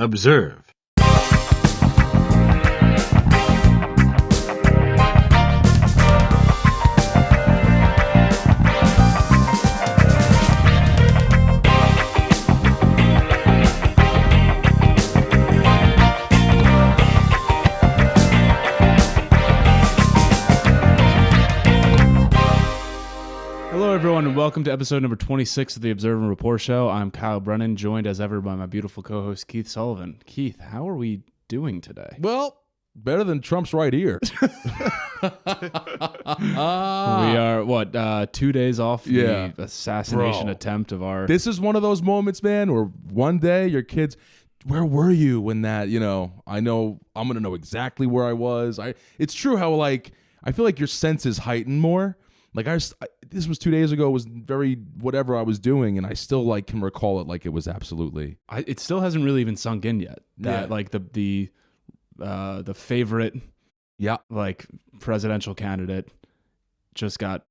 Observe. Hello, everyone, and welcome to episode number 26 of the Observe and Rapport Show. I'm Kyle Brennan, joined as ever by my beautiful co-host, Keith Sullivan. Keith, how are we doing today? Well, better than Trump's right ear. We are, 2 days off the assassination attempt of our... This is one of those moments, man, where one day your kids... Where were you when that, I know I'm going to know exactly where I was. It's true how, I feel like your sense is heightened more. This was 2 days ago. It was very whatever I was doing, and I still can recall it like it was absolutely. It still hasn't really even sunk in yet. That the favorite, presidential candidate just got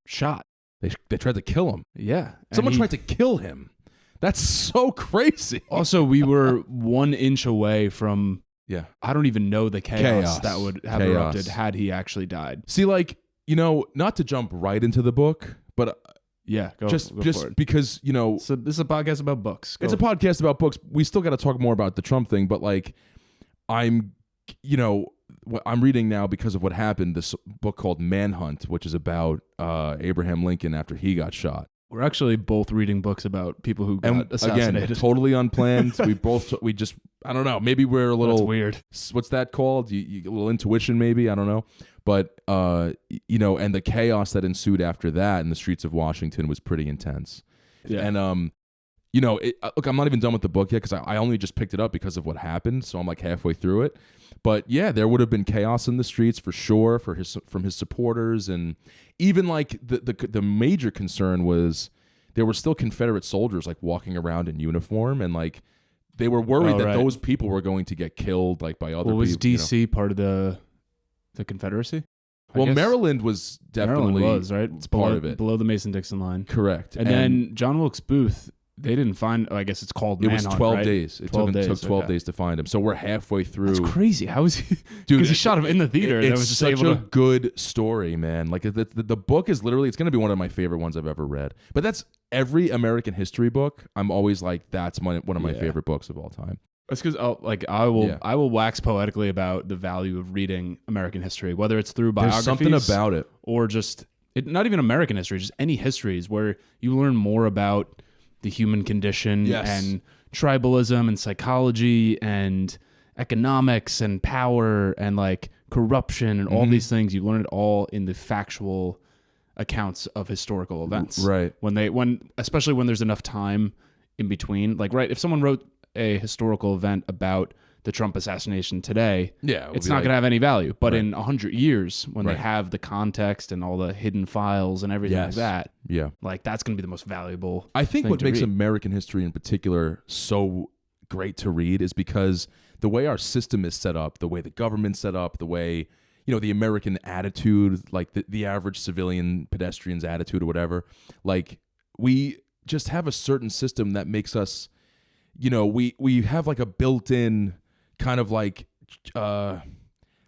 shot. They tried to kill him. Yeah, someone tried to kill him. That's so crazy. Also, we were 1 inch away from. Yeah, I don't even know the chaos that would have erupted had he actually died. See, not to jump right into the book, but go just for it. because So this is a podcast about books. It's a podcast about books. We still got to talk more about the Trump thing, but I'm reading now because of what happened. This book called Manhunt, which is about Abraham Lincoln after he got shot. We're actually both reading books about people who got assassinated. Again, totally unplanned. we just I don't know. Maybe we're a little That's weird. What's that called? A little intuition, maybe. I don't know. But and the chaos that ensued after that in the streets of Washington was pretty intense. Yeah. And look, I'm not even done with the book yet because I only just picked it up because of what happened. So I'm halfway through it. But yeah, there would have been chaos in the streets for sure from his supporters, and even the major concern was there were still Confederate soldiers walking around in uniform, and they were worried that those people were going to get killed by other people. Was DC part of the Confederacy? Well, Maryland was definitely right. It's part of it, below the Mason-Dixon line. Correct. And then John Wilkes Booth. They didn't find. I guess it's called Manhunt. It was 12 right? days. It took 12 days to find him. So we're halfway through. That's crazy. How is he? Dude, because he shot him in the theater. It's was just such a good story, man. The book is literally. It's going to be one of my favorite ones I've ever read. But that's every American history book. I'm always that's one of my favorite books of all time. That's because I will wax poetically about the value of reading American history, whether it's through biographies. There's something about it, or just not even American history, just any histories where you learn more about the human condition and tribalism and psychology and economics and power and corruption and all these things. You learn it all in the factual accounts of historical events. Right. Especially when there's enough time in between. If someone wrote a historical event about the Trump assassination today, it's not going to have any value. But in 100 years, when they have the context and all the hidden files and everything like that, that's going to be the most valuable. I think what makes American history in particular so great to read is because the way our system is set up, the way the government's set up, the way the American attitude, the average civilian pedestrian's attitude or whatever, we just have a certain system that makes us, we have a built-in kind of I don't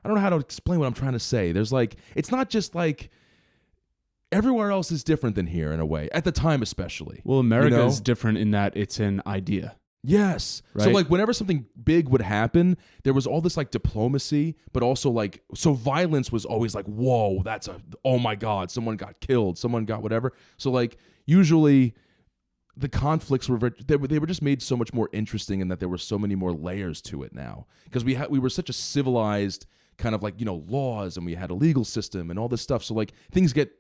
know how to explain what I'm trying to say. There's it's not just everywhere else is different than here in a way, at the time especially. Well, America is different in that it's an idea. Yes. Right? So whenever something big would happen, there was all this diplomacy, but also so violence was always whoa, oh my God, someone got killed, someone got whatever. So usually the conflicts were they were just made so much more interesting, in that there were so many more layers to it now, because we were such a civilized kind of laws, and we had a legal system and all this stuff. So things get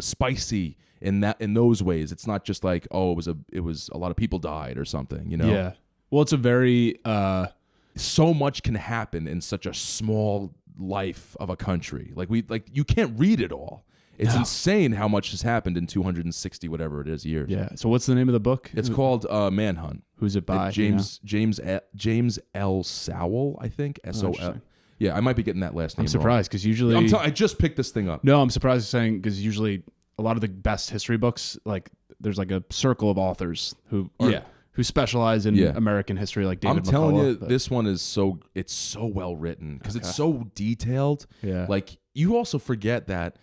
spicy in those ways. It's not just it was a lot of people died or something. Yeah. Well, it's a very so much can happen in such a small life of a country. You can't read it all. It's insane how much has happened in 260 whatever it is years. Yeah. So what's the name of the book? It's called Manhunt. Who's it by? James L. Sowell, I think. S-O-L. Yeah, I might be getting that last name. I'm surprised because usually I just picked this thing up. No, I'm surprised saying because usually a lot of the best history books there's a circle of authors who who specialize in American history, like David McCullough. I'm telling you, this one is so well written because it's so detailed. Yeah. Like, you also forget that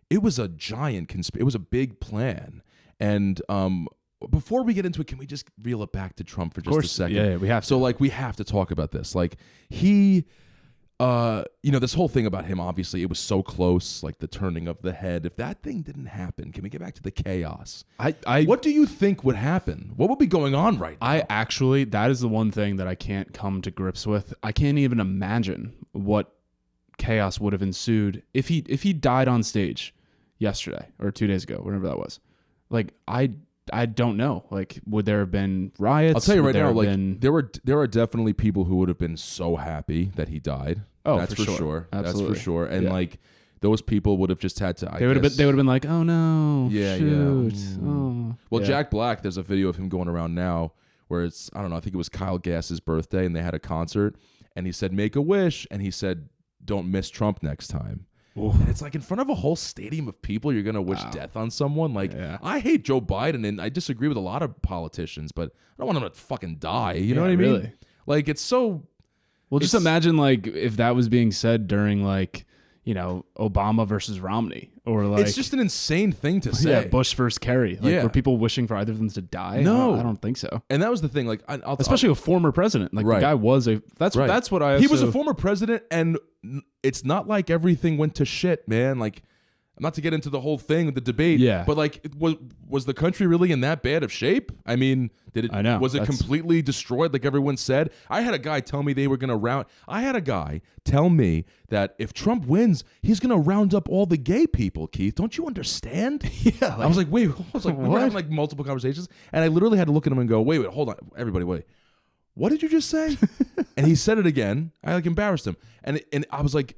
it was a giant it was a big plan. And before we get into it, can we just reel it back to Trump for just a second? Yeah, we have to. So, like, we have to talk about this. Like, he, this whole thing about him, obviously, it was so close, like the turning of the head. If that thing didn't happen, can we get back to the chaos? What do you think would happen? What would be going on right now? That is the one thing that I can't come to grips with. I can't even imagine what chaos would have ensued if he died on stage yesterday or 2 days ago, whenever that was. Like, I don't know. Like, would there have been riots? I'll tell you right now, like, there are definitely people who would have been so happy that he died. Oh, that's for sure. Absolutely. That's for sure. And like, those people would have just had to. They would have been like, oh no, yeah, shoot. yeah. Oh. Well, yeah. Jack Black, there's a video of him going around now where it's, I don't know, I think it was Kyle Gass's birthday, and they had a concert, and he said, "Make a wish," and he said, "Don't miss Trump next time." And it's like, in front of a whole stadium of people, you're gonna wish death on someone. Like, I hate Joe Biden, and I disagree with a lot of politicians, but I don't want him to fucking die. You know what I mean? Really? Like, it's so. Well, just imagine, like, if that was being said during, like, you know, Obama versus Romney, or like, it's just an insane thing to say. Yeah, Bush versus Kerry. Like, were people wishing for either of them to die? No, I don't think so. And that was the thing. Like, especially a former president. Like, the guy was a. That's what I. He was a former president, and it's not like everything went to shit, man. Like, not to get into the whole thing with the debate, but like, was the country really in that bad of shape? I mean, did it? I know. Was it completely destroyed, like everyone said? I had a guy tell me they were going to round. I had a guy tell me that if Trump wins, he's going to round up all the gay people. Keith, don't you understand? Yeah. I was like, wait. I was like, we were having like multiple conversations, and I literally had to look at him and go, wait, hold on, everybody, wait. What did you just say? And he said it again. I like embarrassed him, and I was like,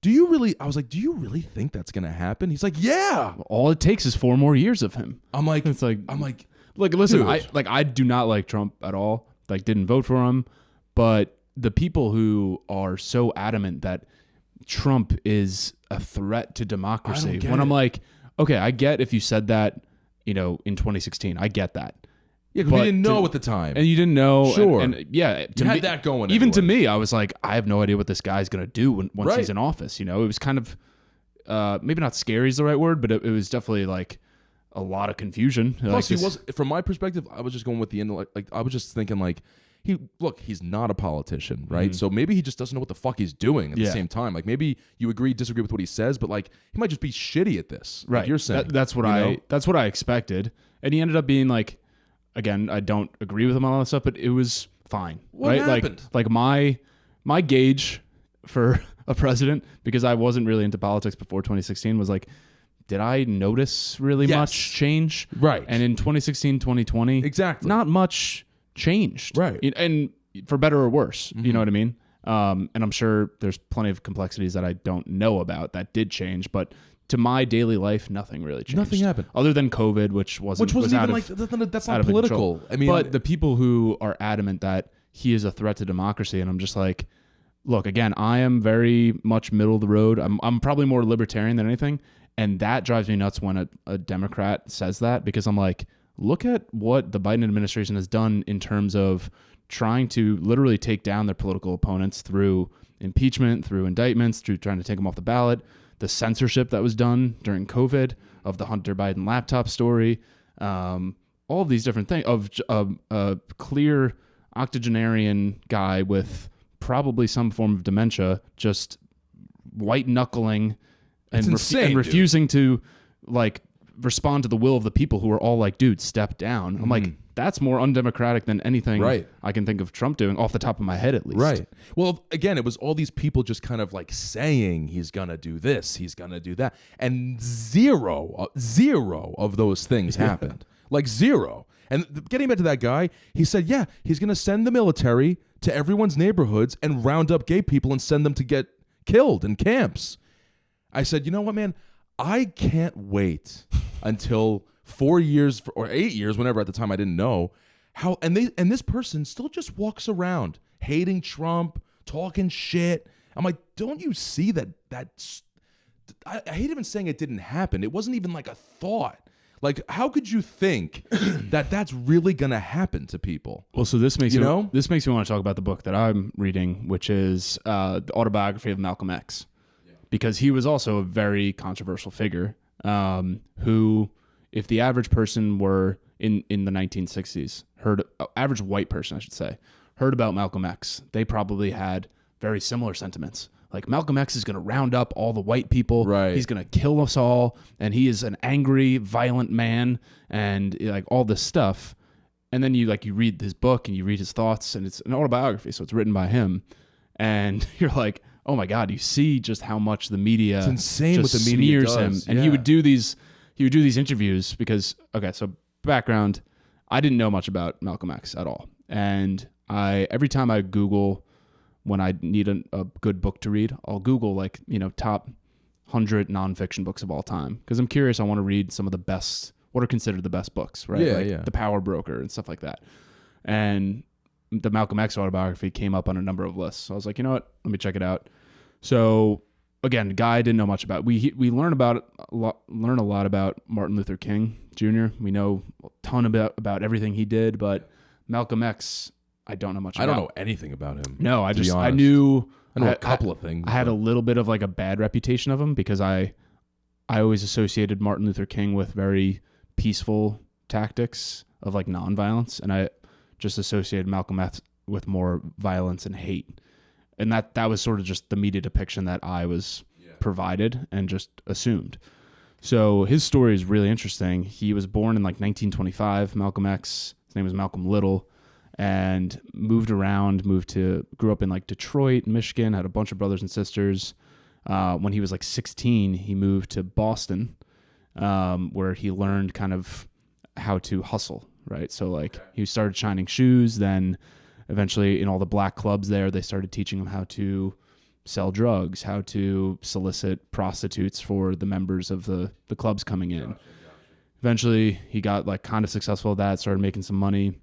do you really think that's going to happen? He's like, yeah. All it takes is 4 more years of him. I'm like, look, listen, dude. I do not like Trump at all. Like, didn't vote for him, but the people who are so adamant that Trump is a threat to democracy, I'm like, okay, I get if you said that, you know, in 2016, I get that. Yeah, because we didn't know at the time. And you didn't know. Sure. And yeah. You had that going. Even to me, I was like, I have no idea what this guy's going to do once he's in office. You know, it was kind of, maybe not scary is the right word, but it was definitely like a lot of confusion. Plus, he was, from my perspective, I was just going with the end. Like I was just thinking, like, he's not a politician, right? Mm-hmm. So maybe he just doesn't know what the fuck he's doing at the same time. Like, maybe you disagree with what he says, but like, he might just be shitty at this. Right. Like you're saying. That's what I expected. And he ended up being like, again, I don't agree with him on all that stuff, but it was fine. What happened? Like my gauge for a president, because I wasn't really into politics before 2016, was like, did I notice really much change? Right. And in 2016, 2020, exactly, not much changed. Right. And for better or worse, you know what I mean? And I'm sure there's plenty of complexities that I don't know about that did change, but to my daily life, nothing really changed. Nothing happened other than COVID, which was even out like of, that's not political. I mean, but the people who are adamant that he is a threat to democracy, and I'm just like, look, again, I am very much middle of the road. I'm probably more libertarian than anything, and that drives me nuts when a Democrat says that, because I'm like, look at what the Biden administration has done in terms of trying to literally take down their political opponents through impeachment, through indictments, through trying to take them off the ballot. The censorship that was done during COVID of the Hunter Biden laptop story, all of these different things, of a clear octogenarian guy with probably some form of dementia, just white knuckling and refusing to like respond to the will of the people who are all like, dude, step down. I'm like, that's more undemocratic than anything I can think of Trump doing, off the top of my head at least. Right. Well, again, it was all these people just kind of like saying he's going to do this, he's going to do that. And zero of those things happened. Like zero. And getting back to that guy, he said, yeah, he's going to send the military to everyone's neighborhoods and round up gay people and send them to get killed in camps. I said, you know what, man? I can't wait until 4 years or 8 years, whenever at the time I didn't know how, and this person still just walks around hating Trump, talking shit. I'm like, don't you see that? I hate even saying it didn't happen. It wasn't even like a thought. Like, how could you think that that's really going to happen to people? Well, so this makes me want to talk about the book that I'm reading, which is the Autobiography of Malcolm X, because he was also a very controversial figure who, if the average person were in the 1960s, average white person, I should say, heard about Malcolm X, they probably had very similar sentiments. Like, Malcolm X is going to round up all the white people. Right. He's going to kill us all. And he is an angry, violent man and like all this stuff. And then you read his book and you read his thoughts, and it's an autobiography. So it's written by him. And you're like, oh my God, you see just how much the media, it's insane what the media does. Him. And he would do these interviews because, okay, so background, I didn't know much about Malcolm X at all. And every time I Google, when I need a good book to read, I'll Google top 100 nonfiction books of all time, because I'm curious. I want to read some of the best, what are considered the best books, right? Yeah. The Power Broker and stuff like that. And the Malcolm X autobiography came up on a number of lists. So I was like, you know what? Let me check it out. So again, guy I didn't know much about. We learn a lot about Martin Luther King Jr. We know a ton about everything he did, but Malcolm X, I don't know much about. I don't know anything about him. No, I know a couple of things. I had a little bit of like a bad reputation of him because I always associated Martin Luther King with very peaceful tactics of like nonviolence, and I just associated Malcolm X with more violence and hate. And that was sort of just the media depiction that I was provided and just assumed. So his story is really interesting. He was born in like 1925, Malcolm X. His name was Malcolm Little. And grew up in like Detroit, Michigan, had a bunch of brothers and sisters. When he was like 16, he moved to Boston, where he learned kind of how to hustle, right? So like he started shining shoes, then eventually in all the black clubs there, they started teaching him how to sell drugs, how to solicit prostitutes for the members of the clubs coming in. Gotcha. Eventually he got like kind of successful at that, started making some money.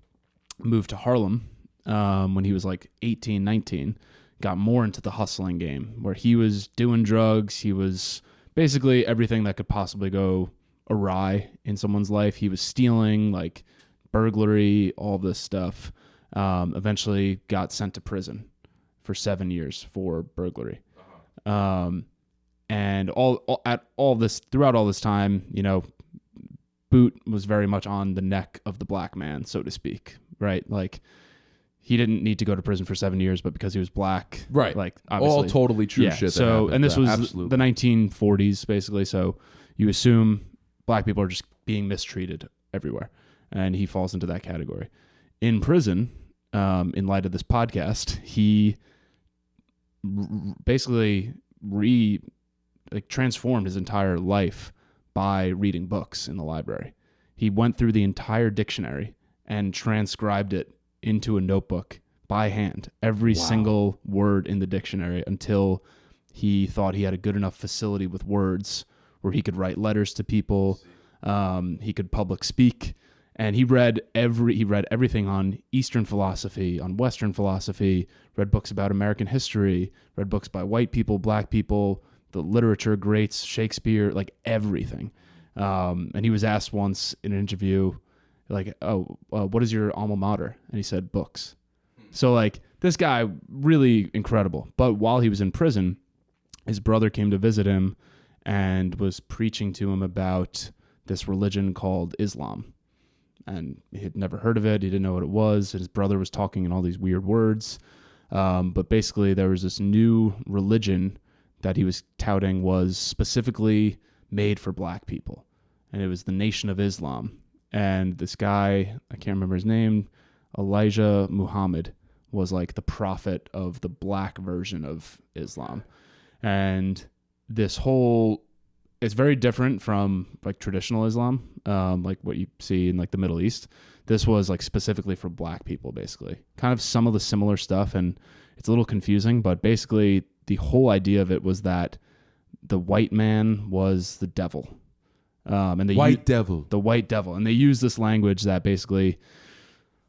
Moved to Harlem when he was like 18, 19, got more into the hustling game where he was doing drugs. He was basically everything that could possibly go awry in someone's life. He was stealing, like burglary, all this stuff. Eventually got sent to prison for 7 years for burglary. And throughout all this time, boot was very much on the neck of the black man, so to speak. Right, like he didn't need to go to prison for 7 years, but because he was black, right? Like obviously, all totally true shit. So, and this was absolutely. The 1940s, basically. So you assume black people are just being mistreated everywhere, and he falls into that category. In prison, in light of this podcast, he basically transformed his entire life by reading books in the library. He went through the entire dictionary and transcribed it into a notebook by hand, every single word in the dictionary, until he thought he had a good enough facility with words where he could write letters to people, he could public speak, and he read everything on Eastern philosophy, on Western philosophy, read books about American history, read books by white people, black people, the literature greats, Shakespeare, like everything. And he was asked once in an interview, like, what is your alma mater? And he said, books. So like this guy, really incredible. But while he was in prison, his brother came to visit him and was preaching to him about this religion called Islam. And he had never heard of it. He didn't know what it was. And his brother was talking in all these weird words. But basically there was this new religion that he was touting was specifically made for black people. And it was the Nation of Islam. And this guy, I can't remember his name, Elijah Muhammad, was like the prophet of the black version of Islam. And this whole, it's very different from like traditional Islam, like what you see in like the Middle East. This was like specifically for black people, basically. Kind of some of the similar stuff, and it's a little confusing, but basically the whole idea of it was that the white man was the devil. And the white devil. And they use this language that basically,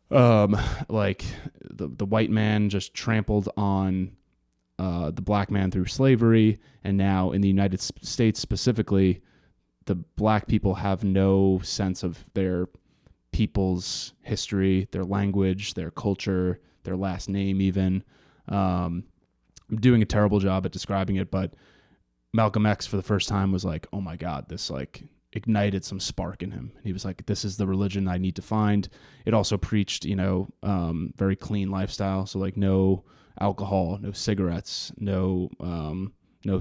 like the white man just trampled on the black man through slavery. And now in the United States specifically, the black people have no sense of their people's history, their language, their culture, their last name even. I'm doing a terrible job at describing it, but Malcolm X for the first time was like, oh my God, this like ignited some spark in him. And he was like, this is the religion I need to find. It also preached, very clean lifestyle. So like no alcohol, no cigarettes, no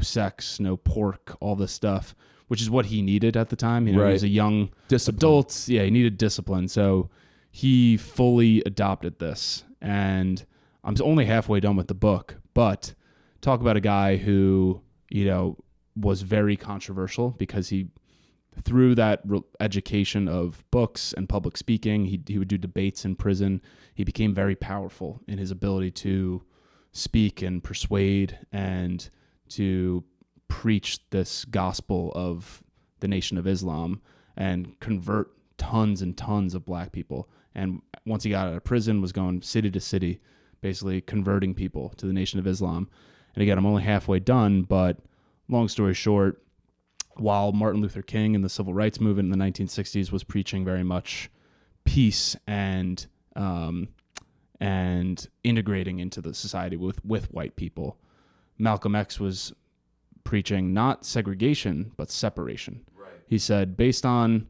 sex, no pork, all this stuff, which is what he needed at the time. He was a young adult. Yeah, he needed discipline. So he fully adopted this. And I'm only halfway done with the book, but talk about a guy who, was very controversial because he, through that education of books and public speaking, he would do debates in prison. He became very powerful in his ability to speak and persuade and to preach this gospel of the Nation of Islam and convert tons and tons of black people. And once he got out of prison, was going city to city, basically converting people to the Nation of Islam. And again, I'm only halfway done, but long story short, while Martin Luther King and the civil rights movement in the 1960s was preaching very much peace and integrating into the society with white people, Malcolm X was preaching not segregation, but separation. Right. He said, based on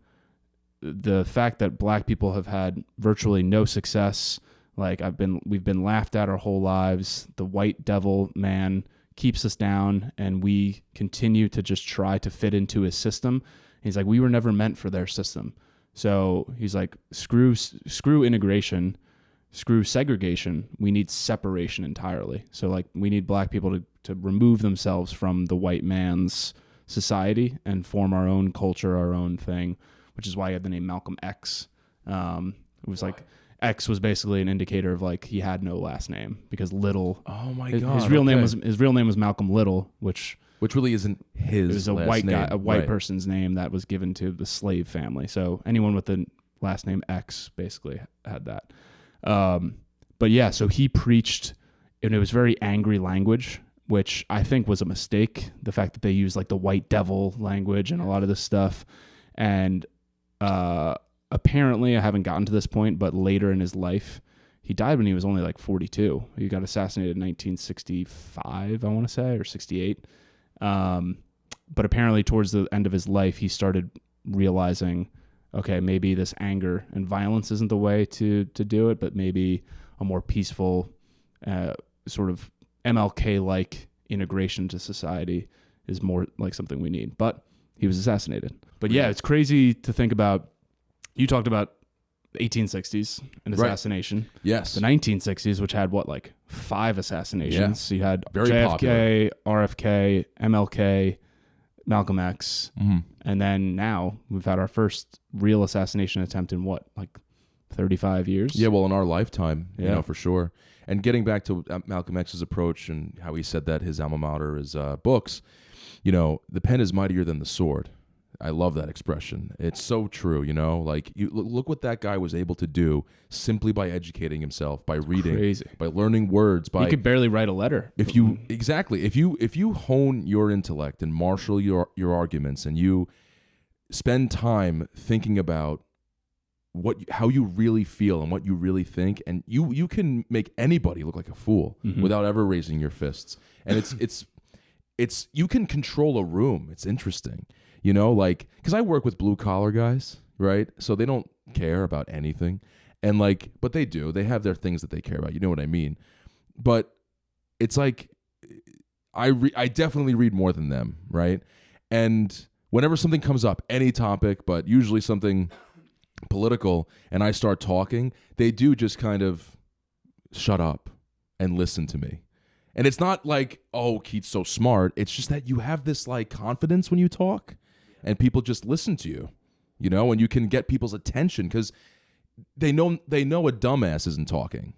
the fact that black people have had virtually no success, like we've been laughed at our whole lives, the white devil man keeps us down, and we continue to just try to fit into his system. He's like, we were never meant for their system. So he's like, screw integration, screw segregation. We need separation entirely. So like, we need black people to remove themselves from the white man's society and form our own culture, our own thing, which is why he had the name Malcolm X. It was like, X was basically an indicator of like he had no last name because Little. Oh my God! His real name was Malcolm Little, which really isn't his. It was a last white name. guy, a white person's name that was given to the slave family. So anyone with the last name X basically had that. But yeah, so he preached, and it was very angry language, which I think was a mistake. The fact that they used like the white devil language and a lot of this stuff, and apparently, I haven't gotten to this point, but later in his life, he died when he was only like 42. He got assassinated in 1965, I want to say, or 68. But apparently towards the end of his life, he started realizing, okay, maybe this anger and violence isn't the way to do it, but maybe a more peaceful sort of MLK-like integration to society is more like something we need. But he was assassinated. But yeah, it's crazy to think about. You talked about the 1860s and assassination. Right. Yes. The 1960s, which had 5 assassinations. Yeah. So you had Very JFK, popular. RFK, MLK, Malcolm X. Mm-hmm. And then now we've had our first real assassination attempt in 35 years? Yeah, well, in our lifetime, Yeah. For sure. And getting back to Malcolm X's approach and how he said that his alma mater is books, the pen is mightier than the sword. I love that expression. It's so true, Like, you look what that guy was able to do simply by educating himself, by reading, Crazy. by learning words. By He could barely write a letter. if you hone your intellect and marshal your arguments, and you spend time thinking about how you really feel and what you really think, and you can make anybody look like a fool without ever raising your fists. And it's you can control a room. It's interesting. Because I work with blue collar guys, right? So they don't care about anything. And but they do. They have their things that they care about. You know what I mean? But it's like, I definitely read more than them, right? And whenever something comes up, any topic, but usually something political, and I start talking, they do just kind of shut up and listen to me. And it's not like, oh, Keith's so smart. It's just that you have this confidence when you talk. And people just listen to you, and you can get people's attention because they know a dumbass isn't talking,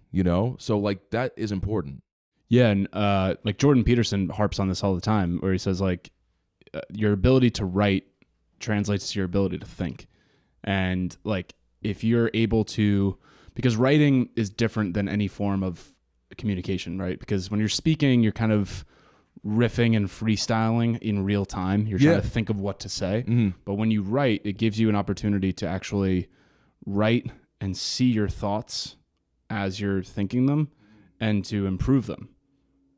So that is important. Yeah, and Jordan Peterson harps on this all the time, where he says your ability to write translates to your ability to think, and if you're able to, because writing is different than any form of communication, right? Because when you're speaking, you're kind of riffing and freestyling in real time. You're trying to think of what to say. But when you write, it gives you an opportunity to actually write and see your thoughts as you're thinking them and to improve them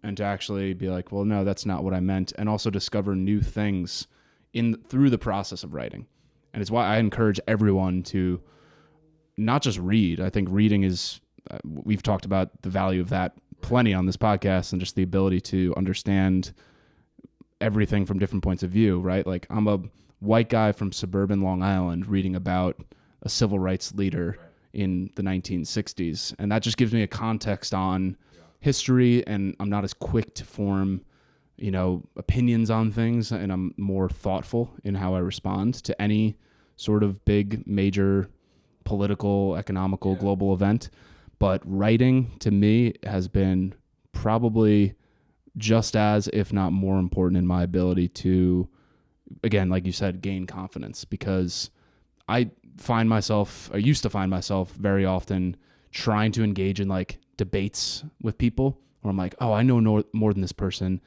and to actually be like, well, no, that's not what I meant. And also discover new things through the process of writing. And it's why I encourage everyone to not just read. I think reading is, we've talked about the value of that plenty on this podcast, and just the ability to understand everything from different points of view, right? Like, I'm a white guy from suburban Long Island reading about a civil rights leader in the 1960s. And that just gives me a context on history, and I'm not as quick to form, opinions on things, and I'm more thoughtful in how I respond to any sort of big, major political, economical, global event. But writing, to me, has been probably just as, if not more important in my ability to, again, like you said, gain confidence, because I used to find myself very often trying to engage in like debates with people where I'm like, oh, I know more than this person.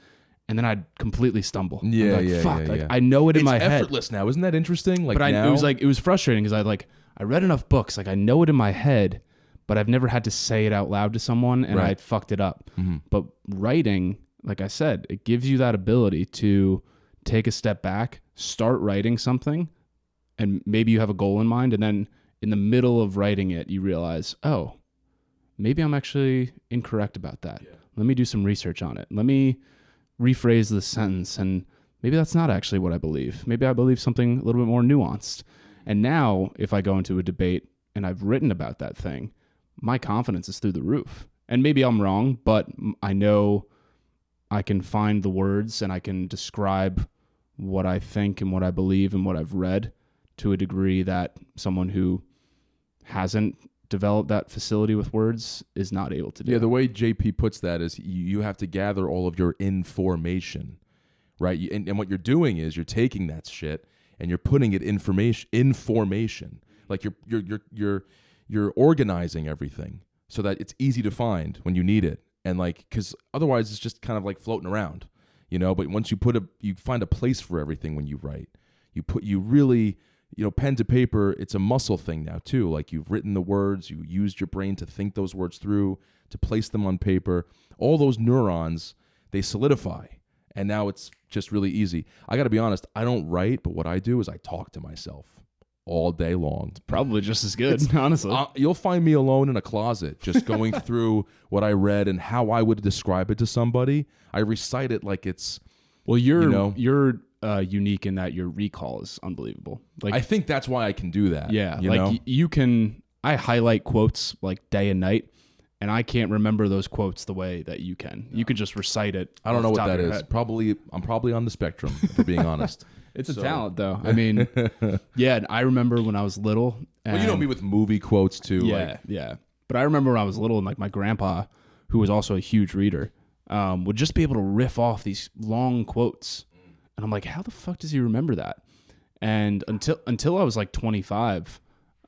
And then I'd completely stumble. I know it in my head. It's effortless now. Isn't that interesting? Like, it was frustrating because I read enough books. Like, I know it in my head, but I've never had to say it out loud to someone, and I'd fucked it up. But writing, like I said, it gives you that ability to take a step back, start writing something, and maybe you have a goal in mind, and then in the middle of writing it, you realize, oh, maybe I'm actually incorrect about that. Let me do some research on it. Let me rephrase the sentence, and maybe that's not actually what I believe. Maybe I believe something a little bit more nuanced. And now, if I go into a debate and I've written about that thing, my confidence is through the roof. And maybe I'm wrong, but I know I can find the words and I can describe what I think and what I believe and what I've read to a degree that someone who hasn't developed that facility with words is not able to do. Yeah, the way JP puts that is you have to gather all of your information, right? And what you're doing is you're taking that shit and you're putting it in formation. Like you're organizing everything so that it's easy to find when you need it. And like, because otherwise it's just kind of like floating around, but once you find a place for everything when you write, you really, pen to paper, it's a muscle thing now too. Like, you've written the words, you used your brain to think those words through, to place them on paper. All those neurons, they solidify. And now it's just really easy. I got to be honest, I don't write, but what I do is I talk to myself all day long. It's probably just as good, honestly. You'll find me alone in a closet just going through what I read and how I would describe it to somebody. I recite it like it's... Well, you're unique in that your recall is unbelievable. Like, I think that's why I can do that. Yeah, you can... I highlight quotes like day and night, and I can't remember those quotes the way that you can. You can just recite it. I don't know what that is. I'm probably on the spectrum, for being honest. It's a talent, though. I mean, yeah, I remember when I was little. Well, you know me with movie quotes, too. Yeah. But I remember when I was little, and like my grandpa, who was also a huge reader, would just be able to riff off these long quotes. And I'm like, how the fuck does he remember that? And until I was like 25,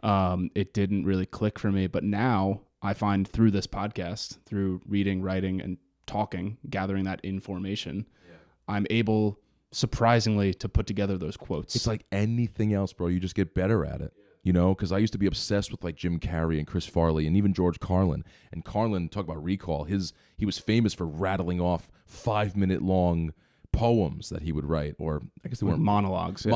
it didn't really click for me. But now I find through this podcast, through reading, writing, and talking, gathering that information, I'm able... surprisingly to put together those quotes. It's like anything else, bro. You just get better at it, because I used to be obsessed with like Jim Carrey and Chris Farley and even George Carlin. And Carlin, talk about recall, he was famous for rattling off 5-minute long poems that he would write, or I guess they weren't monologues.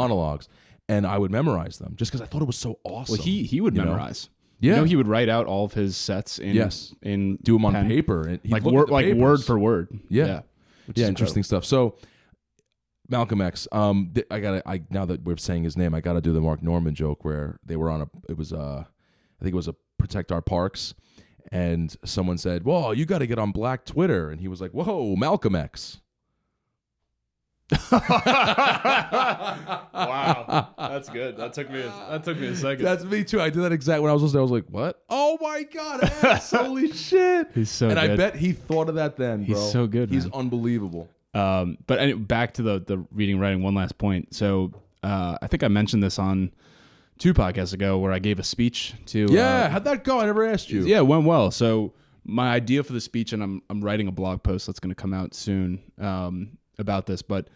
And I would memorize them just because I thought it was so awesome. Well, he would memorize. Yeah, he would write out all of his sets in do them on paper, and like word for word. Yeah, interesting stuff. So Malcolm X. Now that we're saying his name, I gotta do the Mark Norman joke where they were on I think it was a Protect Our Parks, and someone said, "Whoa, you got to get on Black Twitter," and he was like, "Whoa, Malcolm X." Wow, that's good. That took me a second. That's me too. I did that exact when I was listening. I was like, "What? Oh my god, X, holy shit!" He's so good. And I bet he thought of that then, bro. He's so good. He's man. unbelievable. But anyway, back to the reading, writing. One last point. So I think I mentioned this on 2 podcasts ago where I gave a speech to. Yeah, how'd that go? I never asked you. Yeah, it went well. So my idea for the speech, and I'm writing a blog post that's going to come out soon about this, but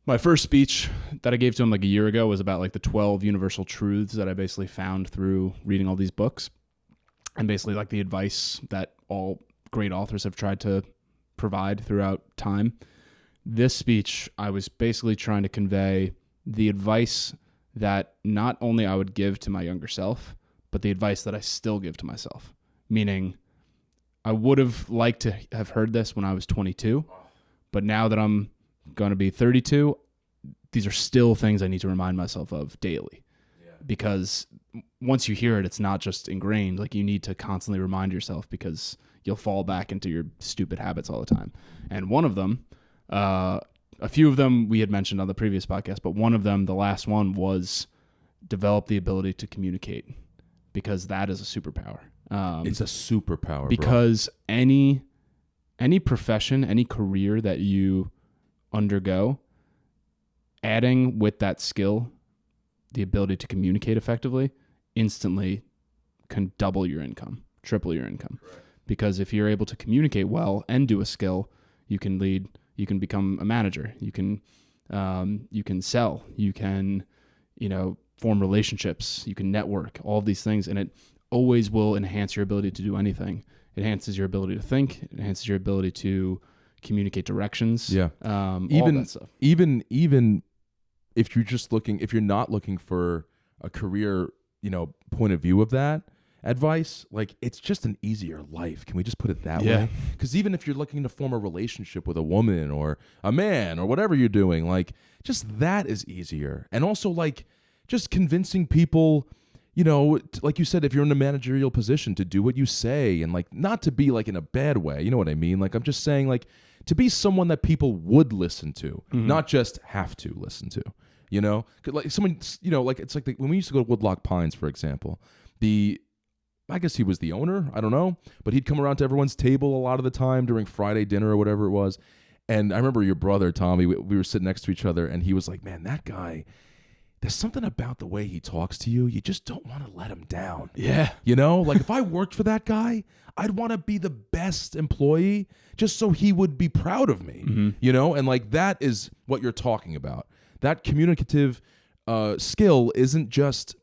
my first speech that I gave to him like a year ago was about like the 12 universal truths that I basically found through reading all these books, and basically like the advice that all great authors have tried to provide throughout time. This speech, I was basically trying to convey the advice that not only I would give to my younger self, but the advice that I still give to myself. Meaning, I would have liked to have heard this when I was 22, but now that I'm going to be 32, these are still things I need to remind myself of daily. Yeah. Because once you hear it, it's not just ingrained. Like, you need to constantly remind yourself, because you'll fall back into your stupid habits all the time. And one of them, a few of them we had mentioned on the previous podcast, but one of them, the last one, was develop the ability to communicate, because that is a superpower. It's a superpower, because any profession, any career that you undergo, adding with that skill the ability to communicate effectively instantly can double your income, triple your income. Right. Because if you're able to communicate well and do a skill, you can lead, you can become a manager, you can sell, you can, form relationships, you can network, all of these things, and it always will enhance your ability to do anything. It enhances your ability to think, it enhances your ability to communicate directions. Yeah. All that stuff. Even if you're not looking for a career, point of view of that advice, like, it's just an easier life. Can we just put it that way? Because even if you're looking to form a relationship with a woman or a man or whatever you're doing, like, just that is easier. And also, like, just convincing people, like you said, if you're in a managerial position, to do what you say, and like, not to be like in a bad way. You know what I mean? Like, I'm just saying, like, to be someone that people would listen to, not just have to listen to, like someone, like, it's like when we used to go to Woodlock Pines, for example, I guess he was the owner, I don't know, but he'd come around to everyone's table a lot of the time during Friday dinner or whatever it was. And I remember your brother, Tommy, we were sitting next to each other, and he was like, man, that guy, there's something about the way he talks to you. You just don't want to let him down. Yeah. Like, if I worked for that guy, I'd want to be the best employee just so he would be proud of me, and like, that is what you're talking about. That communicative skill isn't just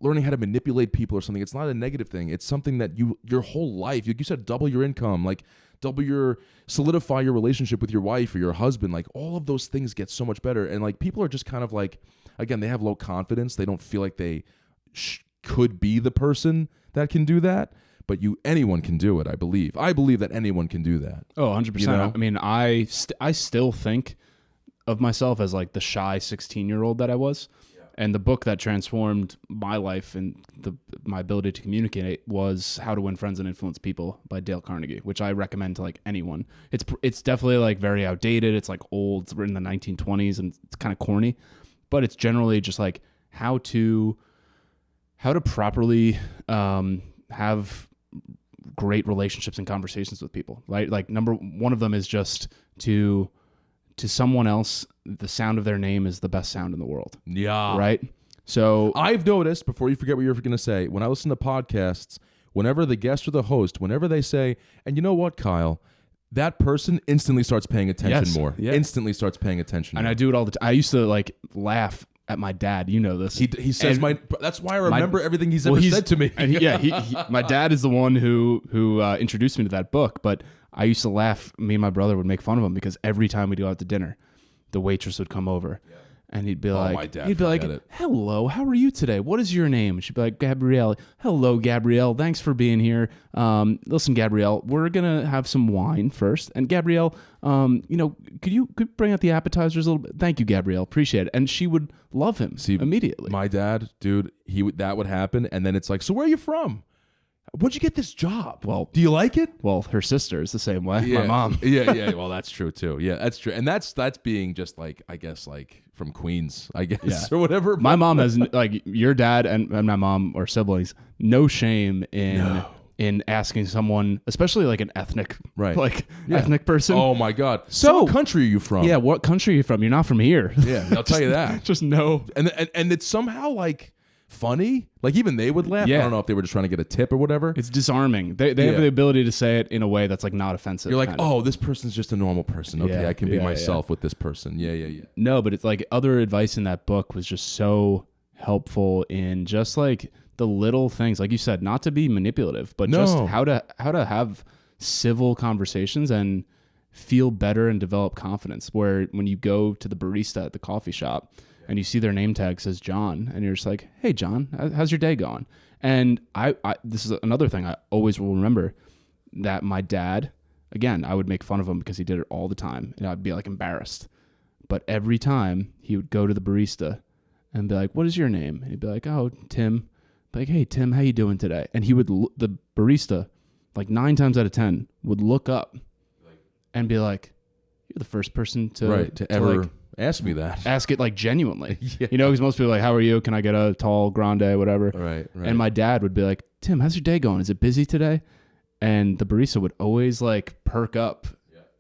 learning how to manipulate people or something. It's not a negative thing. It's something that your whole life, like you said, double your income, like solidify your relationship with your wife or your husband. Like, all of those things get so much better. And like, people are just kind of like, again, they have low confidence. They don't feel like they could be the person that can do that. But anyone can do it, I believe. I believe that anyone can do that. Oh, 100%. I mean, I still think of myself as like the shy 16-year-old that I was. And the book that transformed my life and my ability to communicate was How to Win Friends and Influence People by Dale Carnegie, which I recommend to like anyone. It's definitely like very outdated. It's like old. It's written in the 1920s and it's kind of corny, but it's generally just like how to properly have great relationships and conversations with people, right? Like, number one of them is just to someone else, the sound of their name is the best sound in the world. Yeah. Right? So I've noticed, before you forget what you're going to say, when I listen to podcasts, whenever the guest or the host, whenever they say, and you know what, Kyle, that person instantly starts paying attention more. Yeah. Instantly starts paying attention and more. I do it all the time. I used to like laugh at my dad. You know this. He says that's why I remember everything he's ever said to me. My dad is the one who introduced me to that book, but I used to laugh. Me and my brother would make fun of him because every time we'd go out to dinner, the waitress would come over and he'd be like, hello, how are you today? What is your name? And she'd be like, Gabrielle. Hello, Gabrielle. Thanks for being here. Listen, Gabrielle, we're going to have some wine first. And Gabrielle, could you bring out the appetizers a little bit? Thank you, Gabrielle. Appreciate it. And she would love him immediately. My dad, dude, that would happen. And then it's like, so where are you from? Where'd you get this job? Well, do you like it? Well, her sister is the same way. Yeah. My mom. Yeah. Well, that's true too. Yeah, that's true. And that's being just like, I guess, like from Queens, I guess, or whatever. My mom has, like, your dad and my mom or siblings, no shame in asking someone, especially like an ethnic, ethnic person. Oh my God. So what country are you from? Yeah, what country are you from? You're not from here. Yeah, I'll tell you that. Just no. And it's somehow like funny. Like even they would laugh. Yeah. I don't know if they were just trying to get a tip or whatever. It's disarming. They have the ability to say it in a way that's like not offensive. You're like, oh, this person's just a normal person. Okay, I can be myself with this person. Yeah. No, but it's like other advice in that book was just so helpful in just like the little things, like you said, not to be manipulative, but just how to have civil conversations and feel better and develop confidence. Where when you go to the barista at the coffee shop and you see their name tag says John, and you're just like, hey John, how's your day going? And I this is another thing I always will remember, that my dad, again, I would make fun of him because he did it all the time and I'd be like embarrassed. But every time he would go to the barista and be like, what is your name? And he'd be like, oh, Tim. Like, hey Tim, how you doing today? And he would, the barista, like 9 times out of 10 would look up and be like, you're the first person to ever like, ask me that. Ask it like genuinely. You know, because most people are like, how are you? Can I get a tall grande, whatever? Right. And my dad would be like, Tim, how's your day going? Is it busy today? And the barista would always like perk up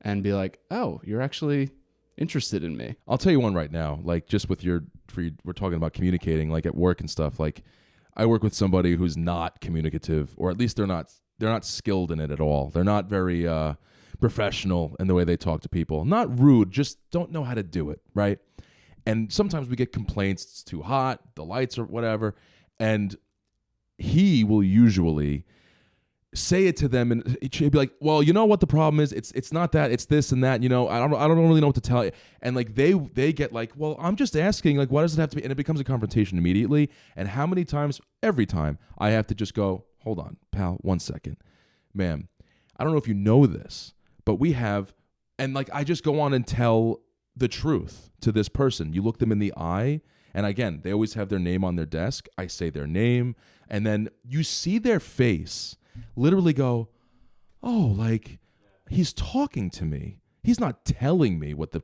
and be like, oh, you're actually interested in me. I'll tell you one right now, like just with we're talking about communicating like at work and stuff. Like I work with somebody who's not communicative, or at least they're not skilled in it at all. They're not very professional in the way they talk to people. Not rude, just don't know how to do it, right? And sometimes we get complaints, it's too hot, the lights or whatever, and he will usually say it to them, and he'd be like, well, you know what the problem is? It's not that, it's this and that, you know, I don't really know what to tell you. And like they get like, well, I'm just asking, like, why does it have to be? And it becomes a confrontation immediately. And how many times, every time, I have to just go, hold on, pal, 1 second. Ma'am, I don't know if you know this, but we have, and like I just go on and tell the truth to this person. You look them in the eye, and again, they always have their name on their desk. I say their name, and then you see their face literally go, oh, like he's talking to me. He's not telling me what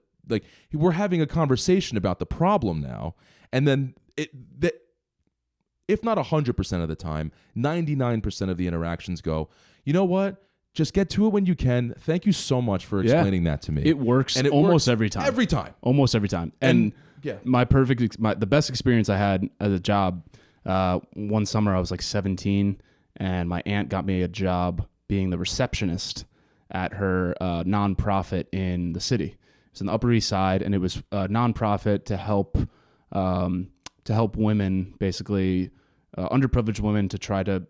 we're having a conversation about the problem now. And then if not 100% of the time, 99% of the interactions go, you know what? Just get to it when you can. Thank you so much for explaining that to me. It works, and almost every time. Every time. Almost every time. And the best experience I had at a job, one summer I was like 17, and my aunt got me a job being the receptionist at her nonprofit in the city. It's in the Upper East Side, and it was a nonprofit to help women, basically underprivileged women, to try to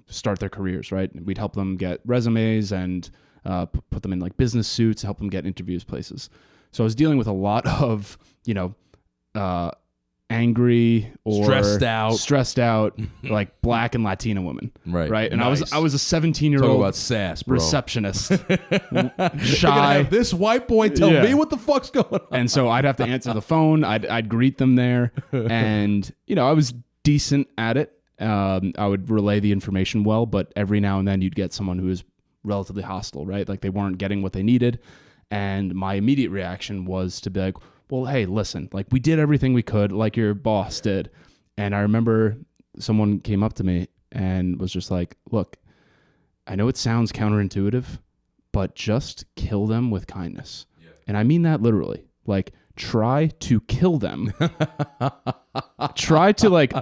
start their careers. Right, we'd help them get resumes and put them in like business suits, help them get interviews places. So I was dealing with a lot of angry or stressed out like Black and Latina women, right? And nice. I was a 17-year-old talk about sass, bro. receptionist, shy. Have this white boy tell me what the fuck's going on, and so I'd have to answer the phone. I'd greet them there, and I was decent at it. I would relay the information well, but every now and then you'd get someone who was relatively hostile, right? Like they weren't getting what they needed, and my immediate reaction was to be like, well, hey, listen, like we did everything we could, like your boss did. And I remember someone came up to me and was just like, look, I know it sounds counterintuitive, but just kill them with kindness. Yeah. And I mean that literally. Like, try to kill them. Try to like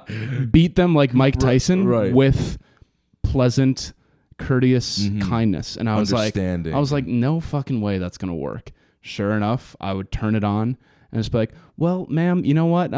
beat them like Mike Tyson with pleasant, courteous kindness. And I was like, no fucking way that's going to work. Sure enough, I would turn it on and just be like, well, ma'am, you know what?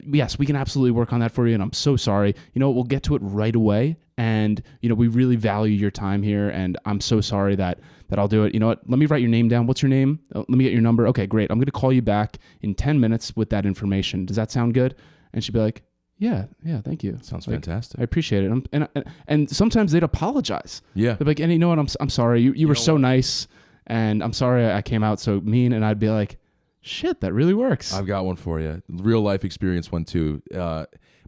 Yes, we can absolutely work on that for you. And I'm so sorry. We'll get to it right away. And, we really value your time here. And I'm so sorry that I'll do it. You know what? Let me write your name down. What's your name? Let me get your number. Okay, great. I'm going to call you back in 10 minutes with that information. Does that sound good? And she'd be like, yeah, thank you. Sounds fantastic. I appreciate it. And sometimes they'd apologize. Yeah. They'd be like, and you know what? I'm sorry. You were so nice. And I'm sorry I came out so mean. And I'd be like, shit, that really works. I've got one for you. Real life experience one too.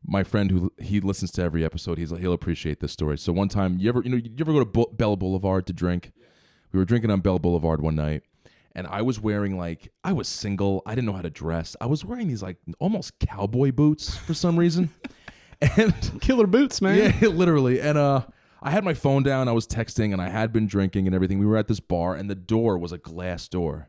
My friend he listens to every episode. He'll appreciate this story. So one time, you ever go to Bell Boulevard to drink? We were drinking on Bell Boulevard one night, and I was wearing I was single. I didn't know how to dress. I was wearing these like almost cowboy boots for some reason, and killer boots, man. Yeah, literally. And I had my phone down. I was texting, and I had been drinking and everything. We were at this bar, and the door was a glass door.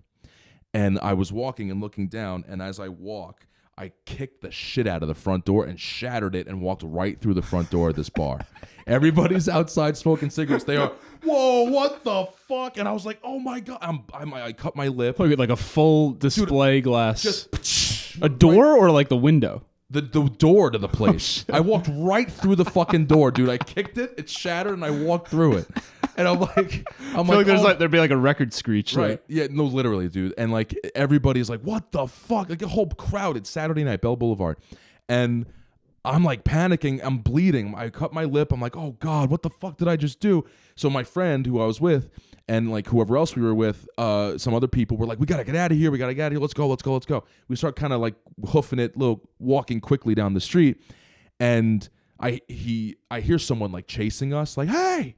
And I was walking and looking down, and as I walk, I kicked the shit out of the front door and shattered it and walked right through the front door of this bar. Everybody's outside smoking cigarettes. They are, whoa, what the fuck? And I was like, oh my God. I cut my lip. Like a full display glass. Just a door or like the window? The door to the place. I walked right through the fucking door, dude. I kicked it, it shattered, and I walked through it. And I'm like, there'd be like a record screech, right? Yeah, no, literally, dude. And like everybody's like, what the fuck? Like a whole crowd. It's Saturday night, Bell Boulevard, and I'm like panicking. I'm bleeding. I cut my lip. I'm like, oh God, what the fuck did I just do? So my friend who I was with, and like whoever else we were with, some other people were like, we gotta get out of here. We gotta get out of here. Let's go. We start kind of like hoofing it, walking quickly down the street, and I hear someone like chasing us, like, hey,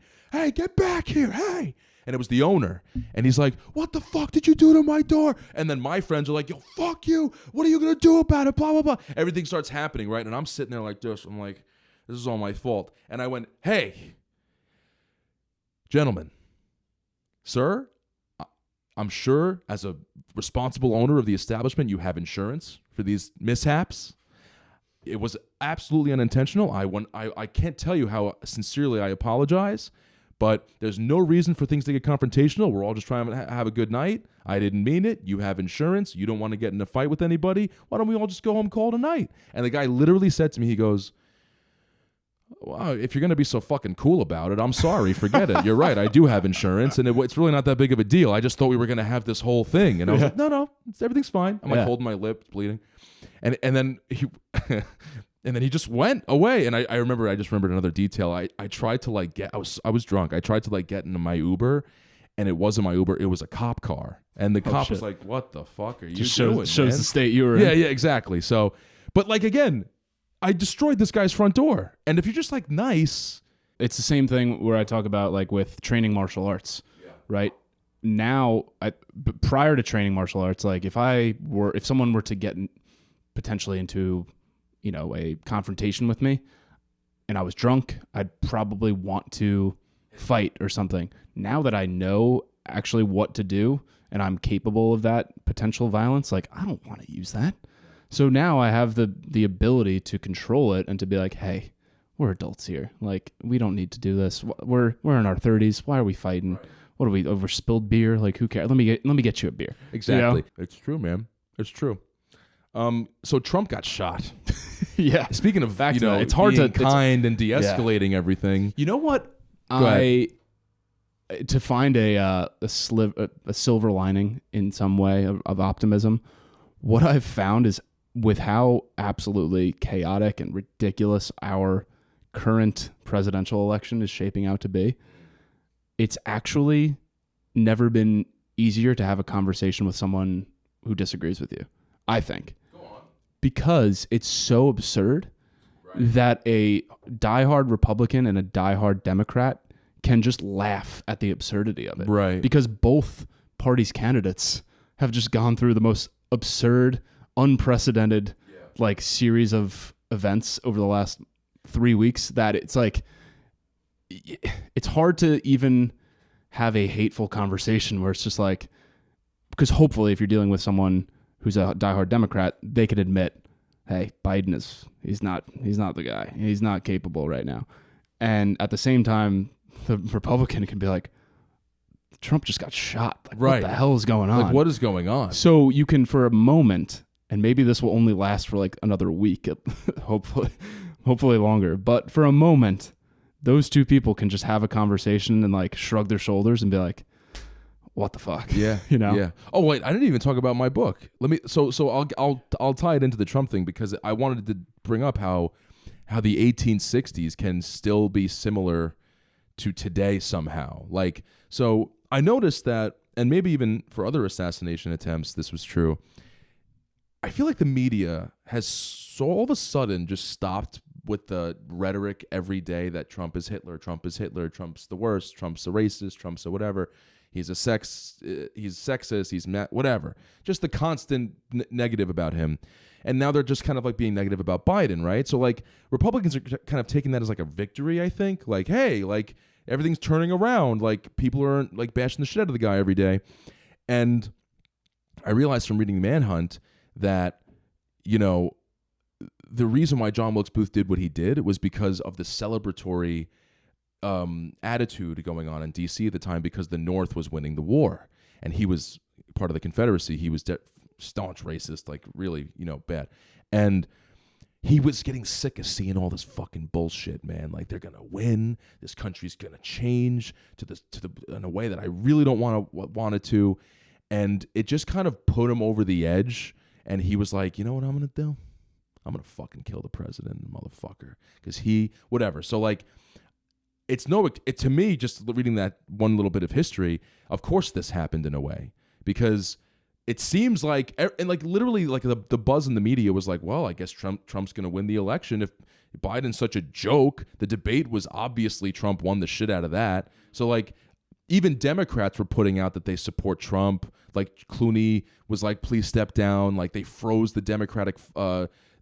get back here, hey. And it was the owner. And he's like, what the fuck did you do to my door? And then my friends are like, yo, fuck you. What are you going to do about it? Blah, blah, blah. Everything starts happening, right? And I'm sitting there like this. I'm like, this is all my fault. And I went, hey, gentlemen, sir, I'm sure as a responsible owner of the establishment, you have insurance for these mishaps. It was absolutely unintentional. I can't tell you how sincerely I apologize. But there's no reason for things to get confrontational. We're all just trying to have a good night. I didn't mean it. You have insurance. You don't want to get in a fight with anybody. Why don't we all just go home, call it a night? And the guy literally said to me, he goes, wow, if you're going to be so fucking cool about it, I'm sorry. Forget it. You're right. I do have insurance, and it's really not that big of a deal. I just thought we were going to have this whole thing. And I was like, no, everything's fine. I'm like holding my lip, bleeding. And then he... And then he just went away. And I remember, I just remembered another detail. I tried to like I was drunk. I tried to like get into my Uber, and it wasn't my Uber. It was a cop car. And the cop was like, what the fuck are you doing, shows man? The state you were in. Yeah, exactly. So, but like, again, I destroyed this guy's front door. And if you're just like nice. It's the same thing where I talk about like with training martial arts, right? Now, prior to training martial arts, like if someone were to get potentially into a confrontation with me and I was drunk, I'd probably want to fight or something. Now that I know actually what to do and I'm capable of that potential violence, like I don't want to use that. So now I have the ability to control it and to be like, hey, we're adults here. Like we don't need to do this. We're in our 30s. Why are we fighting? Right. What are we over spilled beer? Like who cares? Let me get you a beer. Exactly. It's true, man. It's true. So Trump got shot. Yeah. Speaking of, it's hard to kind and de-escalating everything. You know what? To find a silver lining in some way of optimism, what I've found is with how absolutely chaotic and ridiculous our current presidential election is shaping out to be, it's actually never been easier to have a conversation with someone who disagrees with you, I think. Because it's so absurd that a diehard Republican and a diehard Democrat can just laugh at the absurdity of it. Right. Because both parties' candidates have just gone through the most absurd, unprecedented like series of events over the last 3 weeks that it's like it's hard to even have a hateful conversation where it's just like, because hopefully if you're dealing with someone who's a diehard Democrat, they could admit, hey, Biden he's not the guy. He's not capable right now. And at the same time, the Republican can be like, Trump just got shot. Like, what the hell is going on? Like, what is going on? So you can, for a moment, and maybe this will only last for like another week, hopefully longer. But for a moment, those two people can just have a conversation and like shrug their shoulders and be like, what the fuck? Yeah. Yeah. Oh wait, I didn't even talk about my book. So I'll tie it into the Trump thing because I wanted to bring up how the 1860s can still be similar to today somehow. Like, so I noticed that, and maybe even for other assassination attempts, this was true. I feel like the media has so all of a sudden just stopped with the rhetoric every day that Trump is Hitler, Trump's the worst, Trump's a racist, Trump's a whatever. He's sexist, he's whatever. Just the constant negative about him. And now they're just kind of like being negative about Biden, right? So like Republicans are kind of taking that as like a victory, I think. Like, hey, like everything's turning around. Like people aren't like bashing the shit out of the guy every day. And I realized from reading Manhunt that you know, the reason why John Wilkes Booth did what he did was because of the celebratory attitude going on in D.C. at the time, because the North was winning the war, and he was part of the Confederacy. He was staunch racist, like really, you know, bad, and he was getting sick of seeing all this fucking bullshit, man. Like, they're gonna win. This country's gonna change in a way that I really don't want it to, and it just kind of put him over the edge. And he was like, you know what I'm gonna do? I'm gonna fucking kill the president, motherfucker, because whatever. So like, to me, just reading that one little bit of history, of course this happened in a way, because it seems like, and like literally, like the buzz in the media was like, well, I guess Trump's going to win the election. If Biden's such a joke, the debate was obviously Trump won the shit out of that. So like, even Democrats were putting out that they support Trump. Like Clooney was like, please step down. Like, they froze the Democratic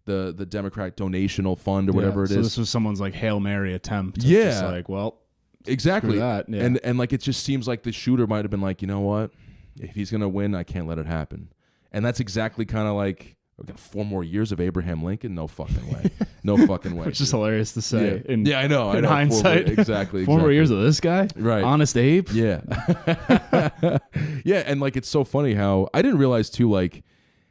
the Democratic donational fund or whatever it is. So this was someone's like Hail Mary attempt. Yeah, just like, well, exactly. That. Yeah. And like, it just seems like the shooter might have been like, you know what? If he's going to win, I can't let it happen. And that's exactly kind of like, we've got 4 more years of Abraham Lincoln. No fucking way. No fucking way. Which is hilarious to say. Yeah, I know. In hindsight. Exactly. 4 more years of this guy? Right. Honest Abe? Yeah. Yeah, and like, it's so funny how, I didn't realize too, like,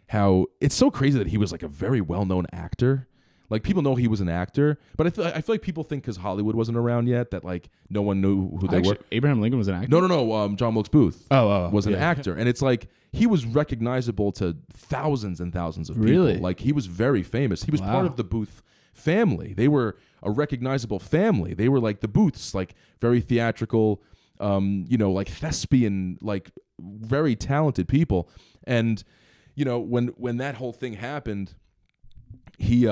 how it's so crazy that he was like a very well-known actor. Like, people know he was an actor, but I feel like people think because Hollywood wasn't around yet that like no one knew who they were. Abraham Lincoln was an actor? No. John Wilkes Booth was an yeah. actor. And it's like, he was recognizable to thousands and thousands of people. Really? Like, he was very famous. He was part of the Booth family. They were a recognizable family. They were like the Booths, like very theatrical, you know, like thespian, like very talented people. And, you know, when that whole thing happened, he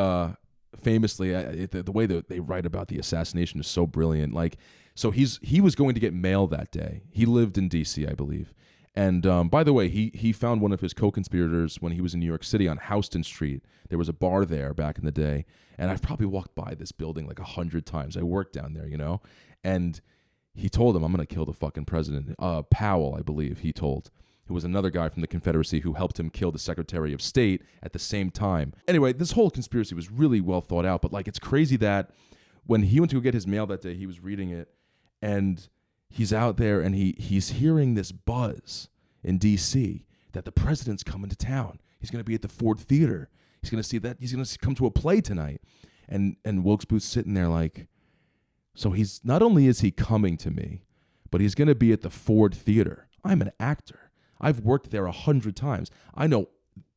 famously, the way that they write about the assassination is so brilliant. Like, so he was going to get mail that day. He lived in D.C., I believe. And by the way, he found one of his co-conspirators when he was in New York City on Houston Street. There was a bar there back in the day, and I've probably walked by this building like 100 times. I worked down there, you know, and he told him, I'm going to kill the fucking president. Powell, I believe, he told, who was another guy from the Confederacy who helped him kill the Secretary of State at the same time. Anyway, this whole conspiracy was really well thought out, but like, it's crazy that when he went to go get his mail that day, he was reading it, and he's out there and he's hearing this buzz in D.C. that the president's coming to town. He's going to be at the Ford Theater. He's going to see that. He's going to come to a play tonight. And Wilkes Booth's sitting there like, so he's not only is he coming to me, but he's going to be at the Ford Theater. I'm an actor. I've worked there 100 times. I know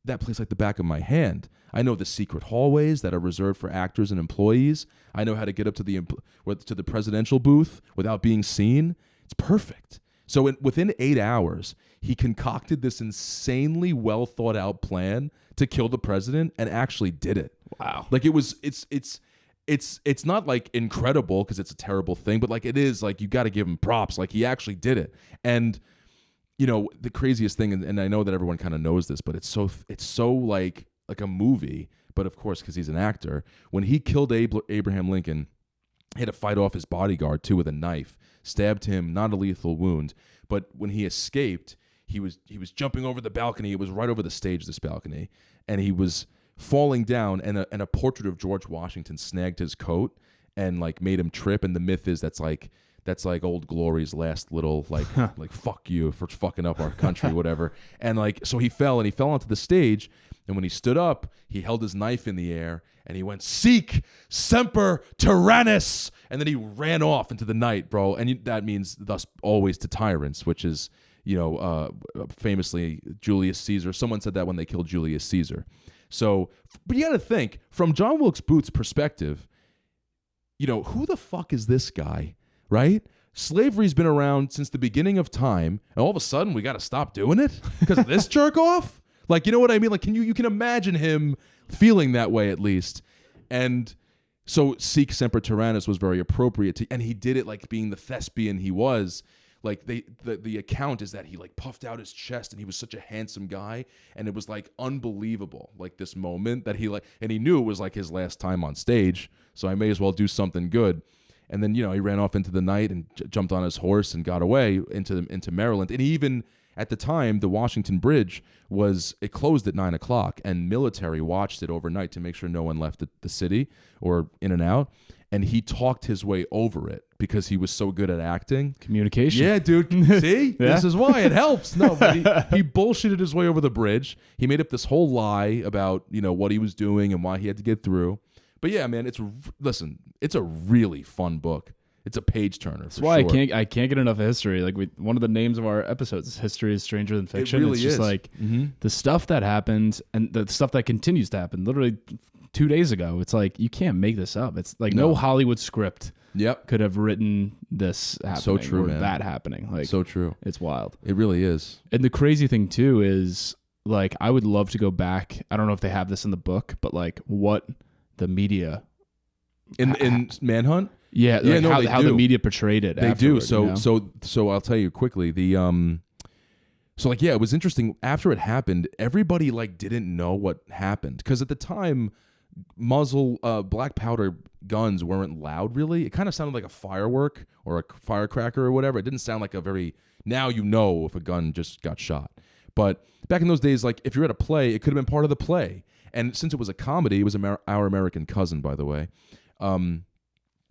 that place like the back of my hand. I know the secret hallways that are reserved for actors and employees. I know how to get up to the presidential booth without being seen. It's perfect. So within 8 hours, he concocted this insanely well thought out plan to kill the president and actually did it. Wow. Like, it's not like incredible because it's a terrible thing, but like, it is like, you got to give him props. Like, he actually did it. And you know, the craziest thing, and I know that everyone kind of knows this, but it's so like a movie. But of course, because he's an actor, when he killed Abraham Lincoln, he had to fight off his bodyguard too with a knife, stabbed him, not a lethal wound. But when he escaped, he was jumping over the balcony. It was right over the stage, this balcony, and he was falling down. And a portrait of George Washington snagged his coat and like made him trip. And the myth is that's like Old Glory's last little like fuck you for fucking up our country, whatever. And like, so he fell onto the stage, and when he stood up, he held his knife in the air and he went, "Sic semper tyrannis," and then he ran off into the night, bro. And that means thus always to tyrants, which is, you know, famously Julius Caesar. Someone said that when they killed Julius Caesar. So, but you got to think from John Wilkes Booth's perspective, you know, who the fuck is this guy? Right? Slavery's been around since the beginning of time, and all of a sudden we got to stop doing it because of this jerk off? Like, you know what I mean? Like, you can imagine him feeling that way at least. And so sic semper tyrannis was very appropriate and he did it like being the thespian he was. Like, the account is that he like puffed out his chest and he was such a handsome guy, and it was like unbelievable, like this moment that he like, and he knew it was like his last time on stage, so I may as well do something good. And then, he ran off into the night and jumped on his horse and got away into Maryland. And even at the time, the Washington Bridge it closed at 9:00, and military watched it overnight to make sure no one left the city or in and out. And he talked his way over it because he was so good at acting. Communication. Yeah, dude. See? Yeah. This is why it helps. No, but he bullshitted his way over the bridge. He made up this whole lie about, what he was doing and why he had to get through. But yeah, man, it's a really fun book. It's a page turner. That's why sure. I can't get enough of history. Like one of the names of our episodes is "History is Stranger Than Fiction." It really it's just is. Like the stuff that happened and the stuff that continues to happen. Literally 2 days ago, it's like you can't make this up. It's like no Hollywood script could have written this happening. So true, or man. That happening. Like so true. It's wild. It really is. And the crazy thing too is like I would love to go back. I don't know if they have this in the book, but like what the media in Manhunt. Yeah, like how the media portrayed it. They do. So I'll tell you quickly. It was interesting. After it happened, everybody like didn't know what happened because at the time, black powder guns weren't loud. Really, it kind of sounded like a firework or a firecracker or whatever. It didn't sound like a very. Now you know if a gun just got shot. But back in those days, like if you're at a play, it could have been part of the play. And since it was a comedy, it was Our American Cousin, by the way.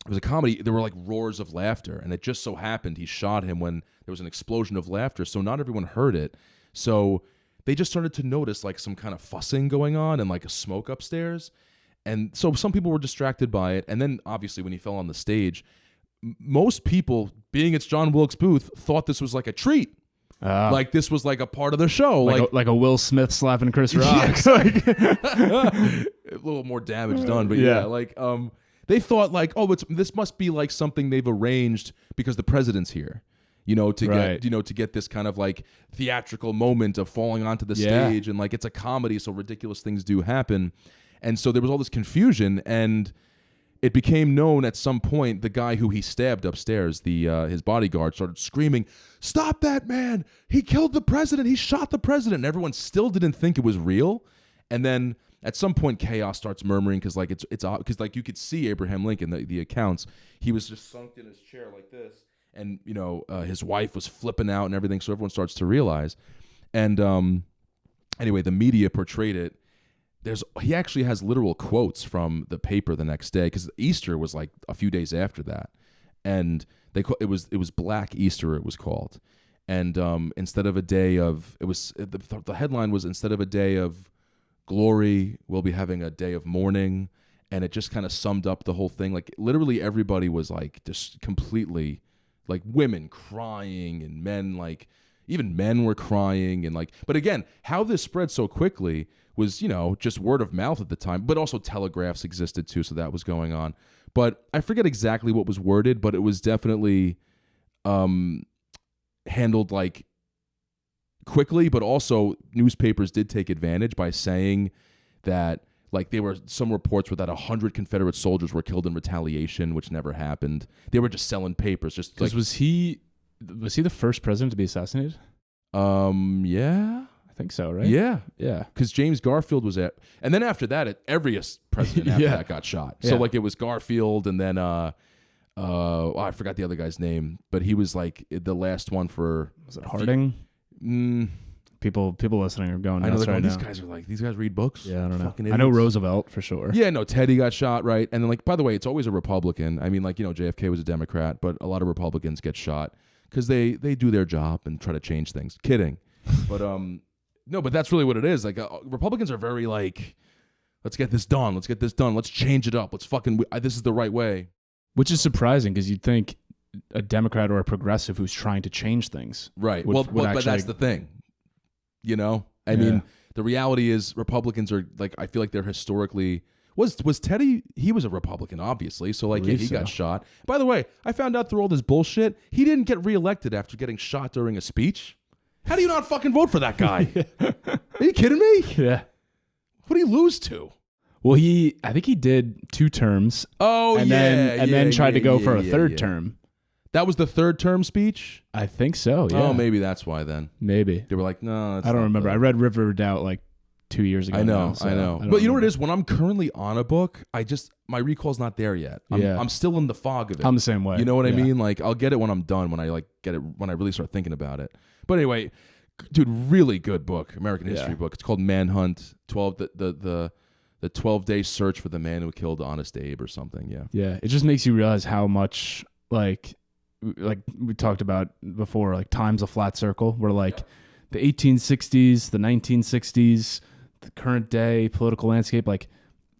It was a comedy. There were like roars of laughter, and it just so happened he shot him when there was an explosion of laughter. So not everyone heard it. So they just started to notice like some kind of fussing going on and like a smoke upstairs. And so some people were distracted by it. And then obviously when he fell on the stage, most people, being it's John Wilkes Booth, thought this was like a treat. Like this was like a part of the show. Like a Will Smith slapping Chris Rock. A little more damage done. But they thought like, this must be like something they've arranged because the president's here, to get this kind of like theatrical moment of falling onto the stage and like it's a comedy, so ridiculous things do happen. And so there was all this confusion, and it became known at some point the guy who he stabbed upstairs, his bodyguard, started screaming, "Stop that man! He killed the president! He shot the president!" And everyone still didn't think it was real. And then at some point, chaos starts murmuring because like it's because like you could see Abraham Lincoln, the accounts, he was just sunk in his chair like this, and his wife was flipping out and everything. So everyone starts to realize, and anyway, the media portrayed it. He actually has literal quotes from the paper the next day because Easter was like a few days after that, and it was Black Easter, it was called, and instead of a day of the headline was instead of a day of glory, we'll be having a day of mourning, and it just kind of summed up the whole thing. Like literally everybody was like just completely like women crying and men like even men were crying and like. But again, how this spread so quickly was just word of mouth at the time, but also telegraphs existed too, so that was going on. But I forget exactly what was worded, but it was definitely handled like quickly, but also newspapers did take advantage by saying that like there were some reports where that 100 Confederate soldiers were killed in retaliation, which never happened. They were just selling papers. Just like, was he the first president to be assassinated? Yeah. I think so, right? Yeah. Yeah. Because James Garfield was at, and then after that, every president after that got shot. So like it was Garfield, and then I forgot the other guy's name, but he was like the last one for. Was it Harding? People listening are going. I know right these now. guys are like, these guys read books. Yeah, I don't know. Fucking I know idiots. Roosevelt for sure. Yeah, no, Teddy got shot, right? And then like, by the way, it's always a Republican. I mean, like JFK was a Democrat, but a lot of Republicans get shot because they do their job and try to change things. Kidding, but no, but that's really what it is. Like Republicans are very like, let's get this done. Let's get this done. Let's change it up. Let's this is the right way. Which is surprising because you'd think a Democrat or a progressive who's trying to change things. Right. But that's the thing. I mean, the reality is Republicans are like, I feel like they're historically, was Teddy, he was a Republican, obviously. So like, he got shot. By the way, I found out through all this bullshit, he didn't get reelected after getting shot during a speech. How do you not fucking vote for that guy? Are you kidding me? Yeah. What did he lose to? Well, I think he did 2 terms. Oh, and then tried to go for a third term. That was the third term speech? I think so, yeah. Oh, maybe that's why then. Maybe. They were like, no, I don't remember. I read River of Doubt like 2 years ago. I know. now, so I know. But you know what it is? When I'm currently on a book, my recall's not there yet. I'm still in the fog of it. I'm the same way. You know what I mean? Like, I'll get it when I'm done, when I get it, when I really start thinking about it. But anyway, dude, really good book, American history book. It's called Manhunt, the 12-day search for the man who killed Honest Abe or something. Yeah. Yeah. It just makes you realize how much, like we talked about before, like time's a flat circle, where like the 1860s, the 1960s, the current day political landscape, like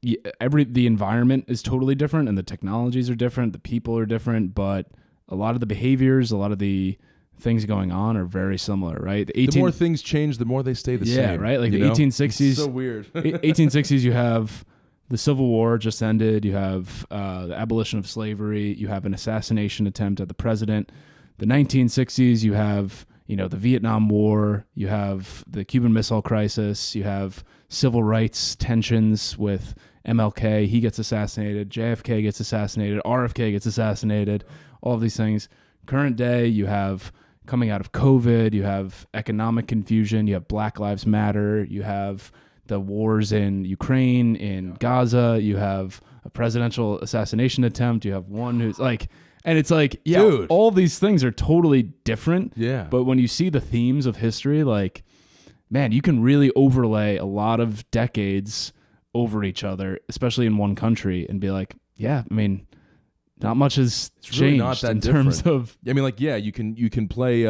the environment is totally different and the technologies are different, the people are different, but a lot of the behaviors, a lot of the things going on are very similar, right? The more things change, the more they stay the same. Yeah, right? Like the 1860s. It's so weird. 1860s, you have the Civil War just ended. You have the abolition of slavery. You have an assassination attempt at the president. The 1960s, you have, the Vietnam War. You have the Cuban Missile Crisis. You have civil rights tensions with MLK. He gets assassinated. JFK gets assassinated. RFK gets assassinated. All of these things. Current day, you have coming out of COVID. You have economic confusion. You have Black Lives Matter. You have the wars in Ukraine, in Gaza. You have a presidential assassination attempt. You have one who's like, and it's like, yeah, dude, all these things are totally different. Yeah. But when you see the themes of history, like, man, you can really overlay a lot of decades over each other, especially in one country, and be like, yeah, I mean, not much has changed really not that in terms of. I mean, like, yeah, you can play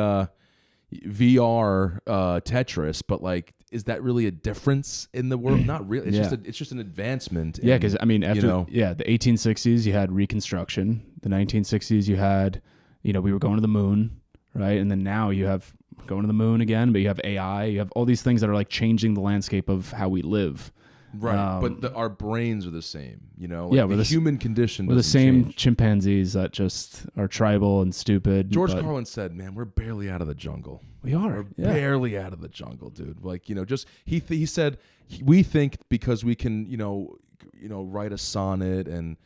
VR Tetris, but like, is that really a difference in the world? Not really. It's just an advancement. Yeah, because I mean, after the 1860s, you had Reconstruction. The 1960s, you had, we were going to the moon, right? And then now you have going to the moon again, but you have AI. You have all these things that are like changing the landscape of how we live. Right, but our brains are the same, Like yeah, the human condition. We're the same change. Chimpanzees that just are tribal and stupid. George Carlin said, "Man, we're barely out of the jungle. We are. We're barely out of the jungle, dude. Like, just he said we think because we can, write a sonnet and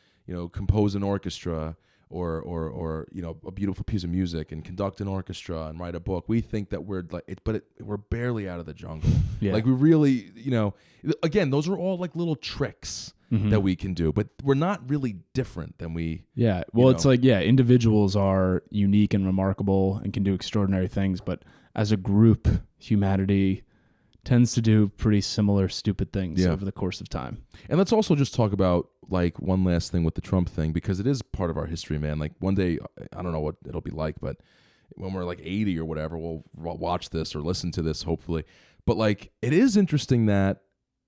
compose an orchestra." Or a beautiful piece of music and conduct an orchestra and write a book. We think that we're like, we're barely out of the jungle. Yeah. Like we really, again, those are all like little tricks that we can do, but we're not really different than we. Yeah. Well, it's like, individuals are unique and remarkable and can do extraordinary things, but as a group, humanity tends to do pretty similar stupid things over the course of time. And let's also just talk about like one last thing with the Trump thing, because it is part of our history, man. Like one day, I don't know what it'll be like, but when we're like 80 or whatever, we'll watch this or listen to this, hopefully. But like, it is interesting that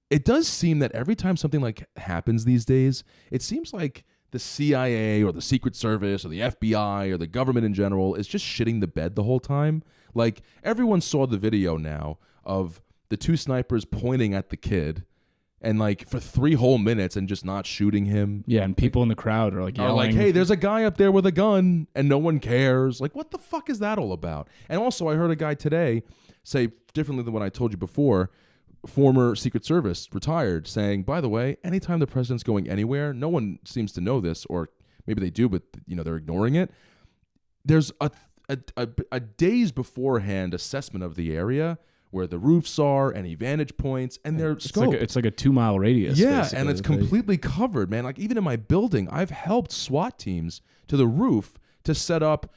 it does seem that every time something like happens these days, it seems like the CIA or the Secret Service or the FBI or the government in general is just shitting the bed the whole time. Like everyone saw the video now of the two snipers pointing at the kid and like for 3 whole minutes and just not shooting him. Yeah, and people in the crowd are like yelling. Are like, hey, there's a guy up there with a gun and no one cares. Like, what the fuck is that all about? And also, I heard a guy today say, differently than what I told you before, former Secret Service, retired, saying, by the way, anytime the president's going anywhere, no one seems to know this, or maybe they do, but they're ignoring it. There's a days beforehand assessment of the area, where the roofs are, any vantage points, and they're scoped. It's like a 2-mile radius. Yeah, and it's completely covered, man. Like even in my building, I've helped SWAT teams to the roof to set up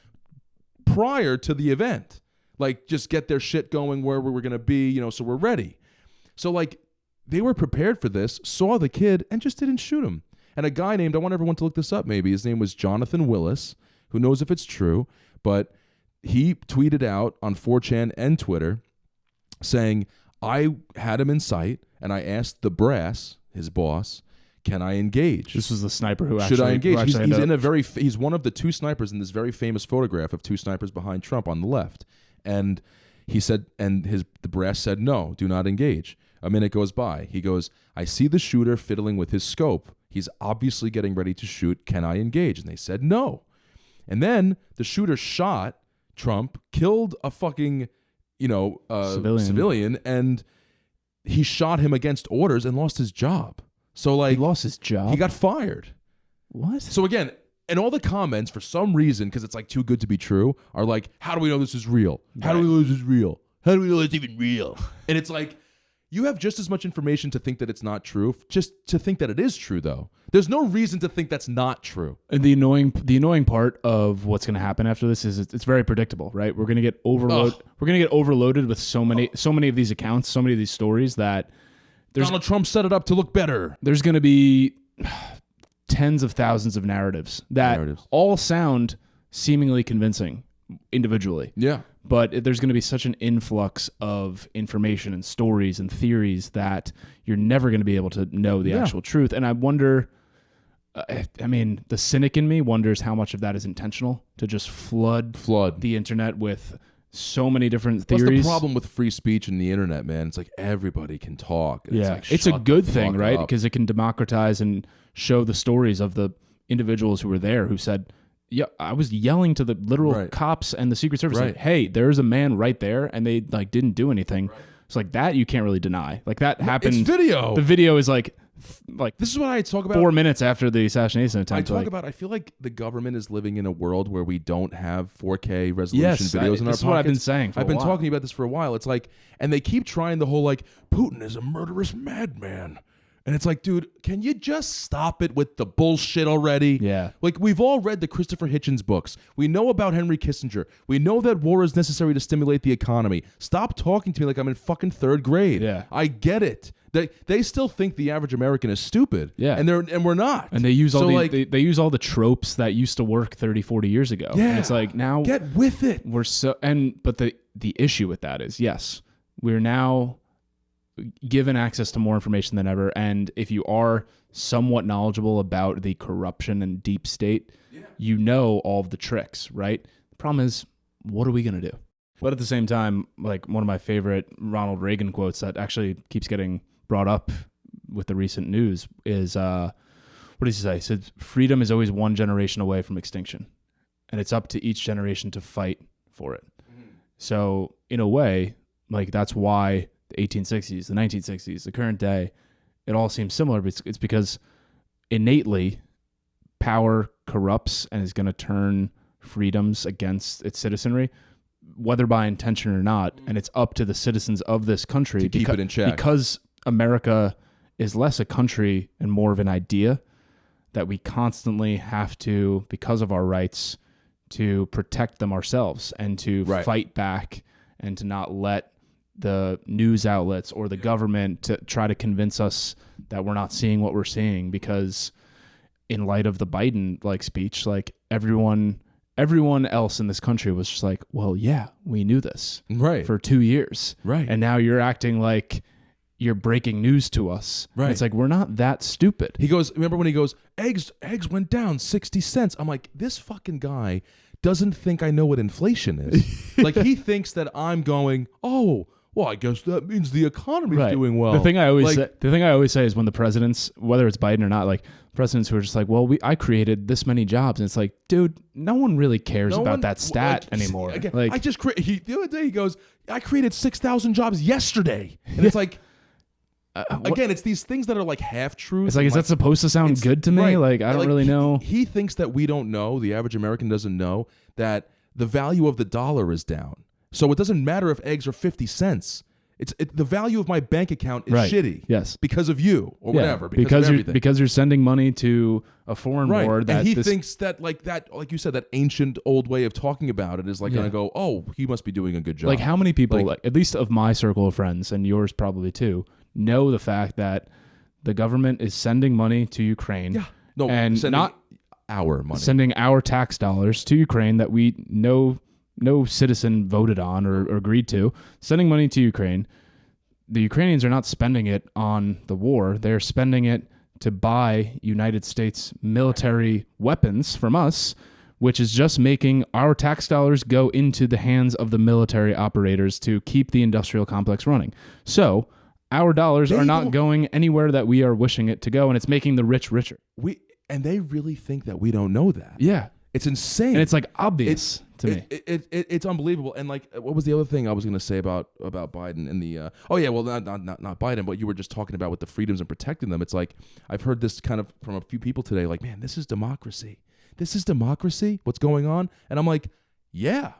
prior to the event. Like just get their shit going where we were going to be, so we're ready. So like they were prepared for this, saw the kid, and just didn't shoot him. And a guy named, I want everyone to look this up maybe, his name was Jonathan Willis, who knows if it's true, but he tweeted out on 4chan and Twitter saying, I had him in sight, and I asked the brass, his boss, can I engage? This was the sniper who actually... Should I engage? He's one of the 2 snipers in this very famous photograph of 2 snipers behind Trump on the left. And he said, the brass said, no, do not engage. A minute goes by. He goes, I see the shooter fiddling with his scope. He's obviously getting ready to shoot. Can I engage? And they said, no. And then the shooter shot Trump, killed a fucking... civilian, and he shot him against orders and lost his job. So like, he lost his job. He got fired. What? So again, and all the comments for some reason, because it's like too good to be true, are like, how do we know this is real? How do we know this is real? How do we know it's even real? And it's like, You have just as much information to think that it's not true, just to think that it is true, though. There's no reason to think that's not true. And the annoying part of what's going to happen after this is it's very predictable, right? We're going to get overloaded. We're going to get overloaded with so many of these accounts, so many of these stories that Donald Trump set it up to look better. There's going to be tens of thousands of narratives that all sound seemingly convincing individually. Yeah. But there's going to be such an influx of information and stories and theories that you're never going to be able to know the actual truth. And I wonder, I mean, the cynic in me wonders how much of that is intentional to just flood the internet with so many different theories. That's the problem with free speech and the internet, man. It's like everybody can talk. It's a good thing, right? Because it can democratize and show the stories of the individuals who were there who said, yeah, I was yelling to the literal cops and the Secret Service, like, hey, there's a man right there, and they like didn't do anything. It's like that you can't really deny. Like that happened. It's video. The video is like this is what I talk about 4 minutes after the assassination attempt. I feel like the government is living in a world where we don't have 4K resolution videos in our pockets. This is what I've been saying. I've been talking about this for a while. It's like, and they keep trying the whole like Putin is a murderous madman. And it's like, dude, can you just stop it with the bullshit already? Yeah. Like, we've all read the Christopher Hitchens books. We know about Henry Kissinger. We know that war is necessary to stimulate the economy. Stop talking to me like I'm in fucking third grade. Yeah. I get it. They still think the average American is stupid. Yeah. And we're not. And they use they use all the tropes that used to work 30, 40 years ago. Yeah. And it's like, now get with it. But the issue with that is, yes, we're now given access to more information than ever, and if you are somewhat knowledgeable about the corruption and deep state, you know all of the tricks, right? The problem is, what are we going to do? But at the same time, like one of my favorite Ronald Reagan quotes that actually keeps getting brought up with the recent news is, what does he say? He said, freedom is always one generation away from extinction, and it's up to each generation to fight for it. So in a way, like that's why the 1860s, the 1960s, the current day, it all seems similar, but it's because innately power corrupts and is going to turn freedoms against its citizenry, whether by intention or not, and it's up to the citizens of this country to keep it in check. Because America is less a country and more of an idea that we constantly have to, because of our rights, to protect them ourselves and to fight back and to not let the news outlets or the government to try to convince us that we're not seeing what we're seeing, because in light of the Biden speech, like everyone else in this country was just like, well, yeah, we knew this for 2 years. Right. And now you're acting like you're breaking news to us. Right. It's like, we're not that stupid. He goes, remember when he goes, eggs went down 60 cents. I'm like, this fucking guy doesn't think I know what inflation is. Like he thinks that I'm going, oh, well, I guess that means the economy's doing well. The thing I always say is when the presidents, whether it's Biden or not, like presidents who are just like, well, I created this many jobs, and it's like, dude, no one really cares about that stat anymore. Again, like, I just the other day he goes, I created 6,000 jobs yesterday, and it's like, again, it's these things that are like half truths. It's like, is that supposed to sound good to me? Like, I don't really know. He thinks that we don't know. The average American doesn't know that the value of the dollar is down. So it doesn't matter if eggs are 50 cents. The value of my bank account is shitty. Yes. Because of you or whatever. Because of everything. Because you're sending money to a foreign war. And he thinks that like you said, that ancient old way of talking about it is like going to go, oh, he must be doing a good job. Like how many people, at least of my circle of friends, and yours probably too, know the fact that the government is sending money to Ukraine. Yeah. No, and not our money. Sending our tax dollars to Ukraine that no citizen voted on or agreed to, sending money to Ukraine. The Ukrainians are not spending it on the war. They're spending it to buy United States military weapons from us, which is just making our tax dollars go into the hands of the military operators to keep the industrial complex running. So our dollars are not going anywhere that we are wishing it to go, and it's making the rich richer. And they really think that we don't know that. Yeah. It's insane. And it's like obvious to me. It's unbelievable. And like, what was the other thing I was going to say about Biden and the, not Biden, but you were just talking about with the freedoms and protecting them. It's like, I've heard this kind of from a few people today, like, man, this is democracy. This is democracy. What's going on? And I'm like, yeah,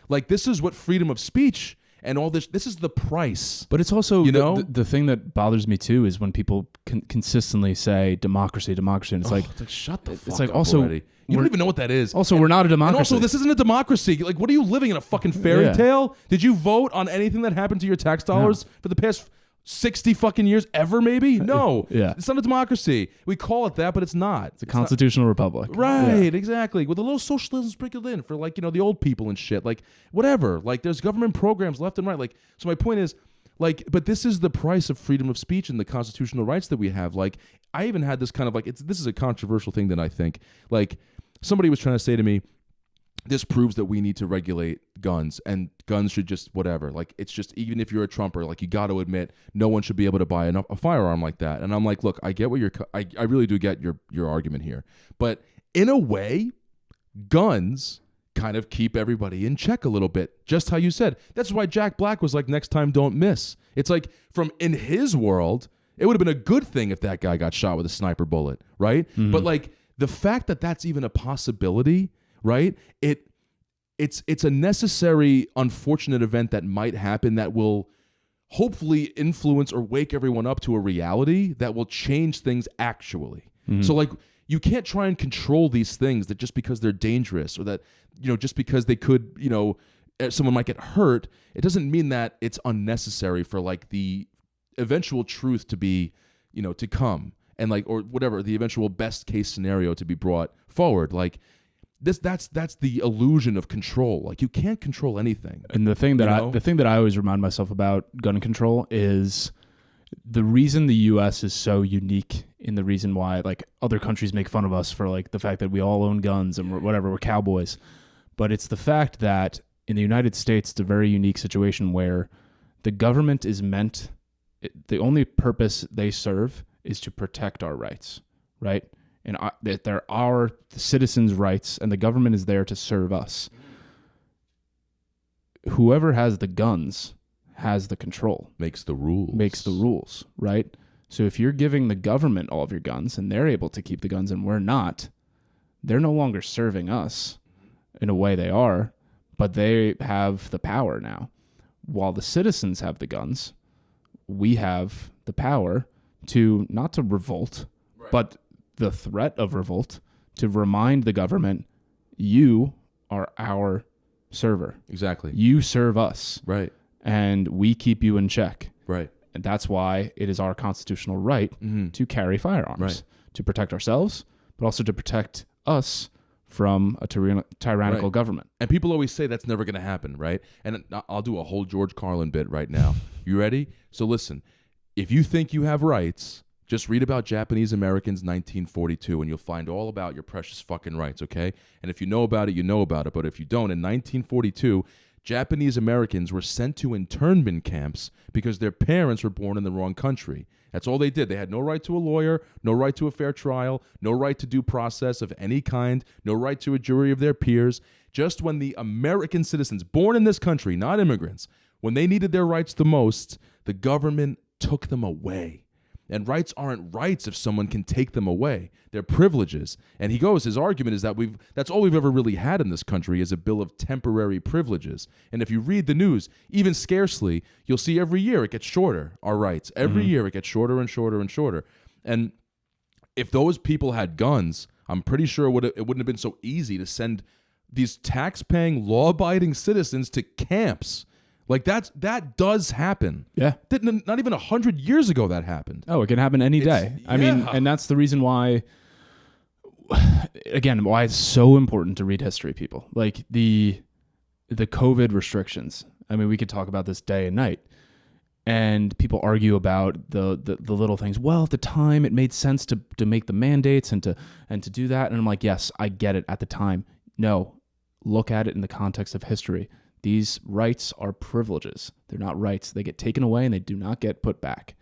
like this is what freedom of speech and all this. This is the price. But it's also, the thing that bothers me too is when people consistently say democracy, and it's like shut the fuck it's like up also already. You don't even know what that is. Also, we're not a democracy. And also, this isn't a democracy. Like, what are you living in, a fucking fairy tale? Did you vote on anything that happened to your tax dollars for the past 60 fucking years ever, maybe? No. It's not a democracy. We call it that, but it's not. It's a constitutional republic. Right, exactly. With a little socialism sprinkled in for, like, the old people and shit. Like, whatever. Like, there's government programs left and right. Like, so my point is, like, but this is the price of freedom of speech and the constitutional rights that we have. Like, I even had this kind of, like, this is a controversial thing that I think, like, somebody was trying to say to me, this proves that we need to regulate guns, and guns should just whatever. Like, it's just, even if you're a Trumper, like, you got to admit no one should be able to buy a firearm like that. And I'm like, look, I get what I really do get your argument here. But in a way, guns kind of keep everybody in check a little bit. Just how you said. That's why Jack Black was like, next time don't miss. It's like, from in his world, it would have been a good thing if that guy got shot with a sniper bullet, right? Mm-hmm. But like, the fact that that's even a possibility, right? It's a necessary, unfortunate event that might happen that will hopefully influence or wake everyone up to a reality that will change things actually. Mm-hmm. So, like, you can't try and control these things that just because they're dangerous, or that, just because they could, someone might get hurt, it doesn't mean that it's unnecessary for, like, the eventual truth to be, to come. And, like, or whatever, the eventual best case scenario to be brought forward. Like, that's the illusion of control. Like, you can't control anything. And the thing that I always remind myself about gun control is the reason the US is so unique, in the reason why, like, other countries make fun of us for, like, the fact that we all own guns and we're cowboys. But it's the fact that in the United States, it's a very unique situation where the government is the only purpose they serve is to protect our rights, right? And that there are the citizens' rights, and the government is there to serve us. Whoever has the guns has the control. Makes the rules, right? So if you're giving the government all of your guns and they're able to keep the guns and we're not, they're no longer serving us. In a way they are, but they have the power now. While the citizens have the guns, we have the power to not to revolt, right, but the threat of revolt, to remind the government, you are our server. Exactly. You serve us. Right. And we keep you in check. Right. And that's why it is our constitutional right to carry firearms, right, to protect ourselves, but also to protect us from a tyrannical government. And people always say that's never going to happen, right? And I'll do a whole George Carlin bit right now. You ready? So listen, if you think you have rights, just read about Japanese Americans 1942 and you'll find all about your precious fucking rights, okay? And if you know about it, you know about it. But if you don't, in 1942, Japanese Americans were sent to internment camps because their parents were born in the wrong country. That's all they did. They had no right to a lawyer, no right to a fair trial, no right to due process of any kind, no right to a jury of their peers. Just when the American citizens born in this country, not immigrants, when they needed their rights the most, the government took them away. And rights aren't rights if someone can take them away. They're privileges. And his argument is that that's all we've ever really had in this country is a bill of temporary privileges. And if you read the news, even scarcely, you'll see every year it gets shorter, our rights. Every year it gets shorter and shorter and shorter. And if those people had guns, I'm pretty sure it wouldn't have been so easy to send these tax-paying, law-abiding citizens to camps. Like, that does happen. Yeah. Not even 100 years ago that happened. Oh, it can happen any day. I mean, and that's the reason why, again, why it's so important to read history, people. Like, the COVID restrictions. I mean, we could talk about this day and night. And people argue about the little things. Well, at the time, it made sense to make the mandates and to do that. And I'm like, yes, I get it at the time. No, look at it in the context of history. These rights are privileges. They're not rights. They get taken away and they do not get put back.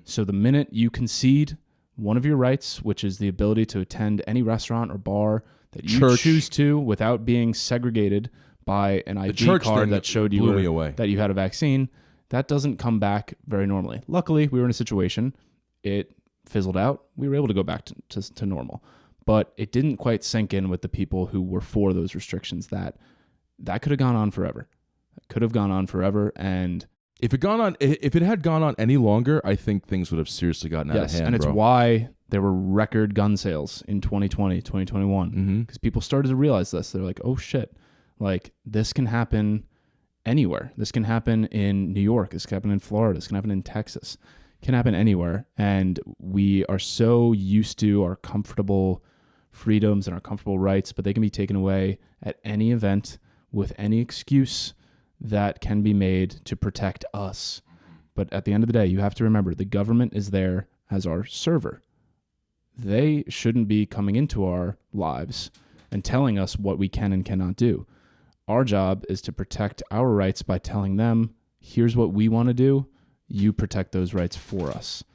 So the minute you concede one of your rights, which is the ability to attend any restaurant or bar that you choose to without being segregated by an ID card that showed you that you had a vaccine, that doesn't come back very normally. Luckily, we were in a situation, it fizzled out. We were able to go back to normal. But it didn't quite sink in with the people who were for those restrictions that could have gone on forever. Could have gone on forever, and if it had gone on any longer, I think things would have seriously gotten out of hand. And it's why there were record gun sales in 2020, 2021, because people started to realize this. They're like, oh shit, like this can happen anywhere. This can happen in New York. This can happen in Florida. This can happen in Texas. It can happen anywhere. And we are so used to our comfortable freedoms and our comfortable rights, but they can be taken away at any event with any excuse that can be made to protect us. But at the end of the day, you have to remember the government is there as our server. They shouldn't be coming into our lives and telling us what we can and cannot do. Our job is to protect our rights by telling them, here's what we want to do. You protect those rights for us.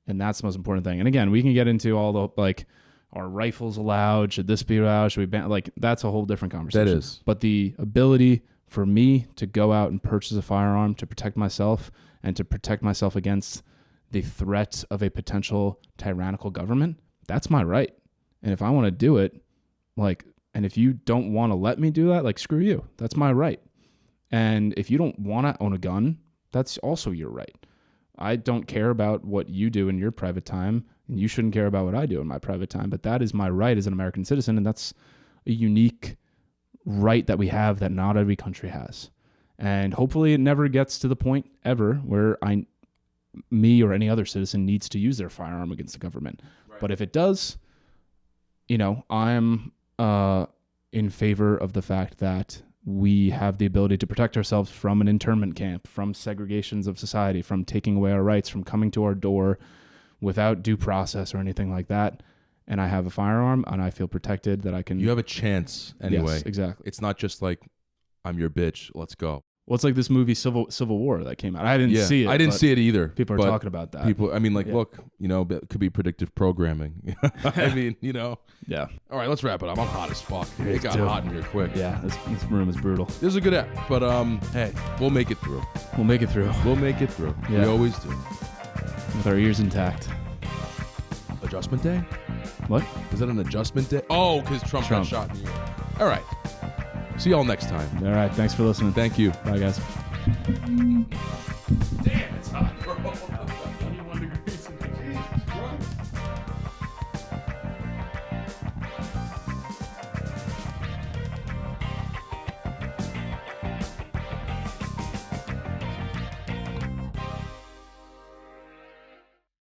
And that's the most important thing. And again, we can get into all the, like, are rifles allowed? Should this be allowed? Should we ban? Like, that's a whole different conversation. That is. But the ability for me to go out and purchase a firearm to protect myself and to protect myself against the threat of a potential tyrannical government, that's my right. And if I want to do it, like, and if you don't want to let me do that, like, screw you. That's my right. And if you don't want to own a gun, that's also your right. I don't care about what you do in your private time, and you shouldn't care about what I do in my private time, but that is my right as an American citizen, and that's a unique right that we have that not every country has. And hopefully it never gets to the point ever where me or any other citizen needs to use their firearm against the government. Right. But if it does, I'm in favor of the fact that we have the ability to protect ourselves from an internment camp, from segregations of society, from taking away our rights, from coming to our door without due process or anything like that. And I have a firearm, and I feel protected that I can... You have a chance anyway. Yes, exactly. It's not just like, I'm your bitch, let's go. Well, it's like this movie Civil War that came out. I didn't see it. I didn't see it either. People are talking about that. People, I mean, like, look, it could be predictive programming. I mean, Yeah. All right, let's wrap it up. I'm hot as fuck. It got hot in here quick. Yeah, this room is brutal. This is a good app, but hey, we'll make it through. We'll make it through. We'll make it through. Yeah. We always do. With our ears intact. Adjustment day? What? Is that an adjustment day? Oh, because Trump got shot in the ear. All right. See y'all next time. All right. Thanks for listening. Thank you. Bye, guys.